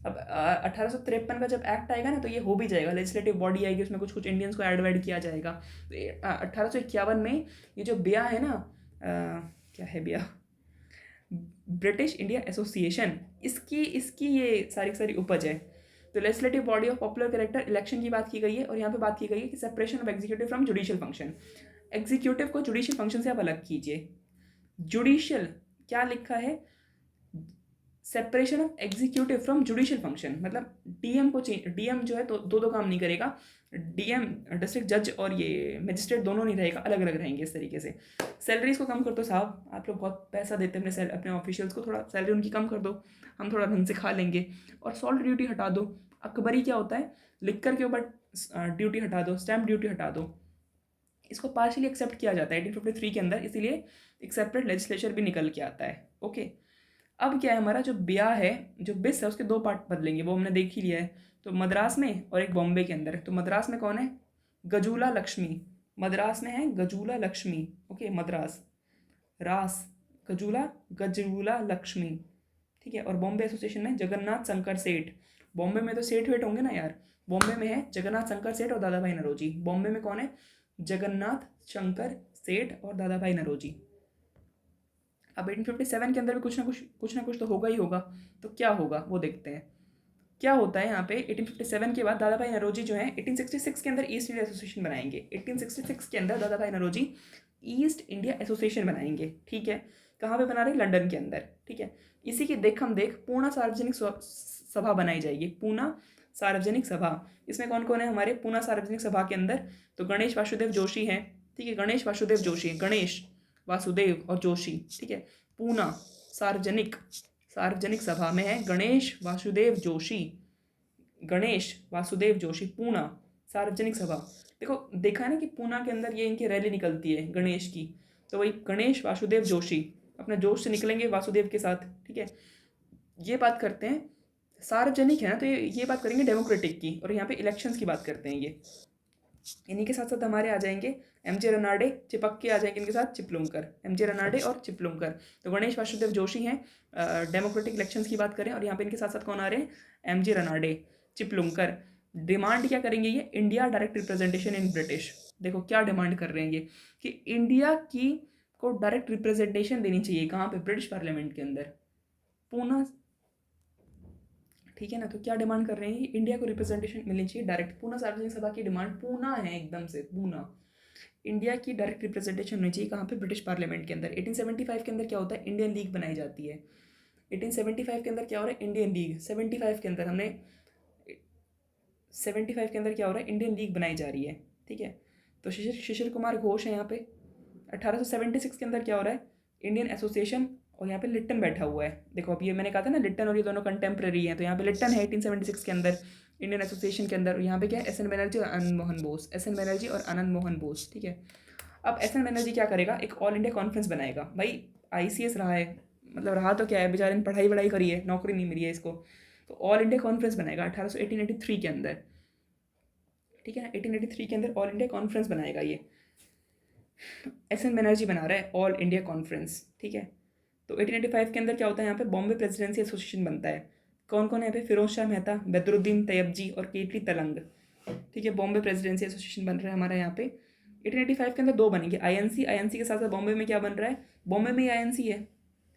अब 1853 का जब एक्ट आएगा ना, तो ये हो भी जाएगा, लेजिस्लेटिव बॉडी आएगी, उसमें कुछ कुछ इंडियंस को ऐड किया जाएगा। तो 1851 में ये जो ब्याह है ना, क्या है ब्याह? ब्रिटिश इंडिया एसोसिएशन, इसकी इसकी ये सारी सारी उपज है। तो legislative body of popular character, election की बात की गई है। और यहाँ पे बात की गई है कि separation of executive from judicial function. Executive को जुडिशियल फंक्शन से आप अलग कीजिए। जुडिशियल क्या लिखा है? Separation of executive from judicial function, मतलब डीएम को चेंज, डीएम जो है तो दो काम नहीं करेगा। डीएम डिस्ट्रिक्ट जज और ये मजिस्ट्रेट दोनों नहीं रहेगा, अलग अलग रहेंगे इस तरीके से। सैलरीज को कम कर दो साहब, आप लोग बहुत पैसा देते हैं अपने ऑफिशियल्स को, थोड़ा सैलरी उनकी कम कर दो, हम थोड़ा ढंग से खा लेंगे। और सॉल्ट ड्यूटी हटा दो। अकबरी क्या होता है? लिक्कर के ऊपर ड्यूटी हटा दो, स्टैम्प ड्यूटी हटा दो। इसको पार्शियली एक्सेप्ट किया जाता है 1853 के अंदर, इसीलिए एक सेपरेट लेजिस्लेचर भी निकल के आता है, ओके। अब क्या है, हमारा जो ब्याह है, जो बिस है, उसके दो पार्ट बदलेंगे, वो हमने देख ही लिया है। तो मद्रास में और एक बॉम्बे के अंदर। तो मद्रास में कौन है? गजूला लक्ष्मी। मद्रास में है गजूला लक्ष्मी, ओके। मद्रास रास गजूला लक्ष्मी, ठीक है। और बॉम्बे एसोसिएशन में जगन्नाथ शंकर सेठ। बॉम्बे में तो सेठ वेठ होंगे ना यार। बॉम्बे में है जगन्नाथ शंकर सेठ और दादा भाई नरोजी। बॉम्बे में कौन है? जगन्नाथ शंकर सेठ और दादा भाई नरोजी। अब 1857 के अंदर भी कुछ ना कुछ तो होगा ही होगा। तो क्या होगा वो देखते हैं। क्या होता है यहाँ पे 1857 के बाद दादा भाई नरोजी जो है 1866 के अंदर ईस्ट इंडिया एसोसिएशन बनाएंगे। 1866 के अंदर दादा भाई नरोजी ईस्ट इंडिया एसोसिएशन बनाएंगे, ठीक है। कहाँ पे बना रहे? लंदन के अंदर, ठीक है। इसी की देख पूना सार्वजनिक सभा बनाई जाएगी। पूना सार्वजनिक सभा, इसमें कौन कौन है हमारे पूना सार्वजनिक सभा के अंदर? तो गणेश वासुदेव जोशी हैं, ठीक है। गणेश वासुदेव जोशी, गणेश वासुदेव और जोशी, ठीक है। पूना सार्वजनिक सभा में है गणेश वासुदेव जोशी, पूना सार्वजनिक सभा। देखो देखा है ना कि पूना के अंदर ये इनकी रैली निकलती है गणेश की। तो वही गणेश वासुदेव जोशी अपने जोश से निकलेंगे वासुदेव के साथ, ठीक है। ये बात करते हैं, सार्वजनिक है ना, तो ये बात करेंगे डेमोक्रेटिक की। और यहाँ पे इलेक्शंस की बात करते हैं ये। इन्हीं के साथ साथ हमारे आ जाएंगे एमजे रनाडे चिपक के आ जाएंगे इनके साथ चिपलुंकर, एमजे रनाडे और चिपलुंकर। तो गणेश वासुदेव जोशी हैं, डेमोक्रेटिक इलेक्शंस की बात करें, और यहाँ पे इनके साथ साथ कौन आ रहे हैं, एमजे रनाडे, चिपलुंकर। डिमांड क्या करेंगे ये, India direct representation in British. देखो क्या डिमांड कर रहे हैं ये, कि इंडिया की को डायरेक्ट रिप्रेजेंटेशन देनी चाहिए, कहाँ पे, ब्रिटिश पार्लियामेंट के अंदर, पूना, ठीक है ना। तो क्या डिमांड कर रहे हैं, इंडिया को रिप्रेजेंटेशन मिलनी चाहिए डायरेक्ट, पूना सार्वजनिक सभा की डिमांड पूना है एकदम से, पूना, इंडिया की डायरेक्ट रिप्रेजेंटेशन होनी चाहिए, कहाँ पे, ब्रिटिश पार्लियामेंट के अंदर। 1875 के अंदर क्या होता है, इंडियन लीग बनाई जाती है। 1875 के अंदर क्या हो रहा है, इंडियन लीग, 75 के अंदर हमने 75 के अंदर क्या हो रहा है, इंडियन लीग बनाई जा रही है, ठीक है। तो शिशिर कुमार घोष है यहाँ पे। 1876 के अंदर क्या हो रहा है, इंडियन एसोसिएशन, और यहाँ पे लिट्टन बैठा हुआ है। देखो अब ये मैंने कहा था ना, लिट्टन और ये दोनों कंटेम्प्रेरी हैं, तो यहाँ पे लिट्टन है 1876 के अंदर इंडियन एसोसिएशन के अंदर। यहाँ पे क्या है, एस एन बनर्जी और आनंद मोहन बोस, एस एन बनर्जी और आनंद मोहन बोस, ठीक है। अब एस एन बनर्जी क्या करेगा, एक ऑल इंडिया कॉन्फ्रेंस बनाएगा। भाई ICS रहा है, मतलब रहा तो क्या है, बेचारे ने पढ़ाई वढ़ाई करी है, नौकरी नहीं मिली है इसको, तो ऑल इंडिया कॉन्फ्रेंस बनाएगा 1883 के अंदर, ठीक है ना। 1883 के अंदर ऑल इंडिया कॉन्फ्रेंस बनाएगा ये, एस एन बनर्जी बना रहा है ऑल इंडिया कॉन्फ्रेंस, ठीक है। तो 1885 के अंदर क्या होता है, यहाँ पे बॉम्बे प्रेसिडेंसी एसोसिएशन बनता है। कौन कौन है यहाँ पे, फिरोज शाह मेहता, बदरुद्दीन तैयबजी और केटी तलंग, ठीक है। बॉम्बे प्रेसिडेंसी एसोसिएशन बन रहा है हमारा यहाँ पे। 1885 के अंदर दो बनेंगे, INC के साथ साथ बॉम्बे में क्या बन रहा है, बॉम्बे में ही INC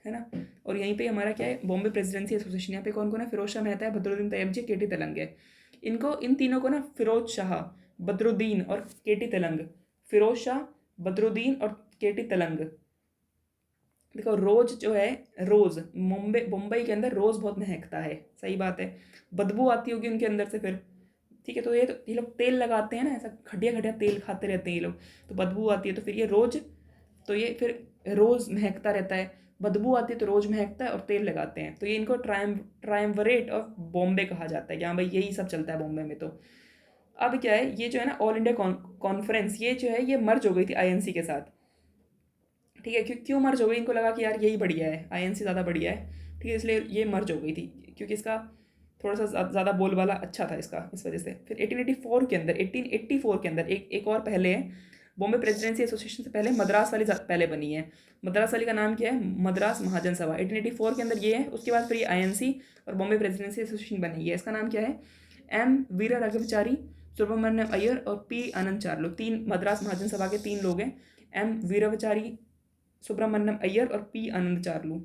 है ना। और यहीं पे हमारा क्या है, बॉम्बे प्रेसिडेंसी एसोसिएशन। यहाँ पे कौन कौन है, फिरोज शाह मेहता है, बदरुद्दीन तैयबजी, केटी तलंग है। इनको, इन तीनों को ना, फिरोज शाह, बदरुद्दीन और केटी तलंग, फिरोज शाह, बदरुद्दीन और केटी तलंग। देखो रोज जो है, रोज मुंबई के अंदर रोज बहुत महकता है, सही बात है, बदबू आती होगी उनके अंदर से फिर, ठीक है। तो ये लोग तेल लगाते हैं ना, ऐसा घटिया घटिया तेल खाते रहते हैं ये लोग, तो बदबू आती है, तो फिर ये रोज, तो ये फिर रोज महकता रहता है, बदबू आती है तो रोज महकता है, और तेल लगाते हैं, तो ये इनको ट्रायम्विरेट ऑफ बॉम्बे कहा जाता है, कि हाँ भाई यही सब चलता है बॉम्बे में। तो अब क्या है, ये जो है ना ऑल इंडिया कॉन्फ्रेंस, ये जो है ये मर्ज हो गई थी INC के साथ, ठीक है। क्यों मर्ज हो गई, इनको लगा कि यार यही बढ़िया है, INC ज़्यादा बढ़िया है, ठीक है, इसलिए ये मर्ज हो गई थी, क्योंकि इसका थोड़ा सा ज़्यादा बोलबाला अच्छा था इसका, इस वजह से। फिर 1884 के अंदर, 1884 के अंदर एक और पहले है, बॉम्बे प्रेसिडेंसी एसोसिएशन से पहले मद्रास वाली पहले बनी है। मद्रास वाली का नाम क्या है, मद्रास महाजन सभा, 1884 के अंदर ये है। उसके बाद फिर ये INC और बॉम्बे प्रेसिडेंसी एसोसिएशन बनी है, इसका नाम क्या है, M वीरा राघवचारी, सुब्रमण्यम अय्यर और P आनंद चार्लो, तीन मद्रास महाजन सभा के तीन लोग हैं, M वीरावचारी, सुब्रमण्यम अय्यर और P आनंद चार्लू।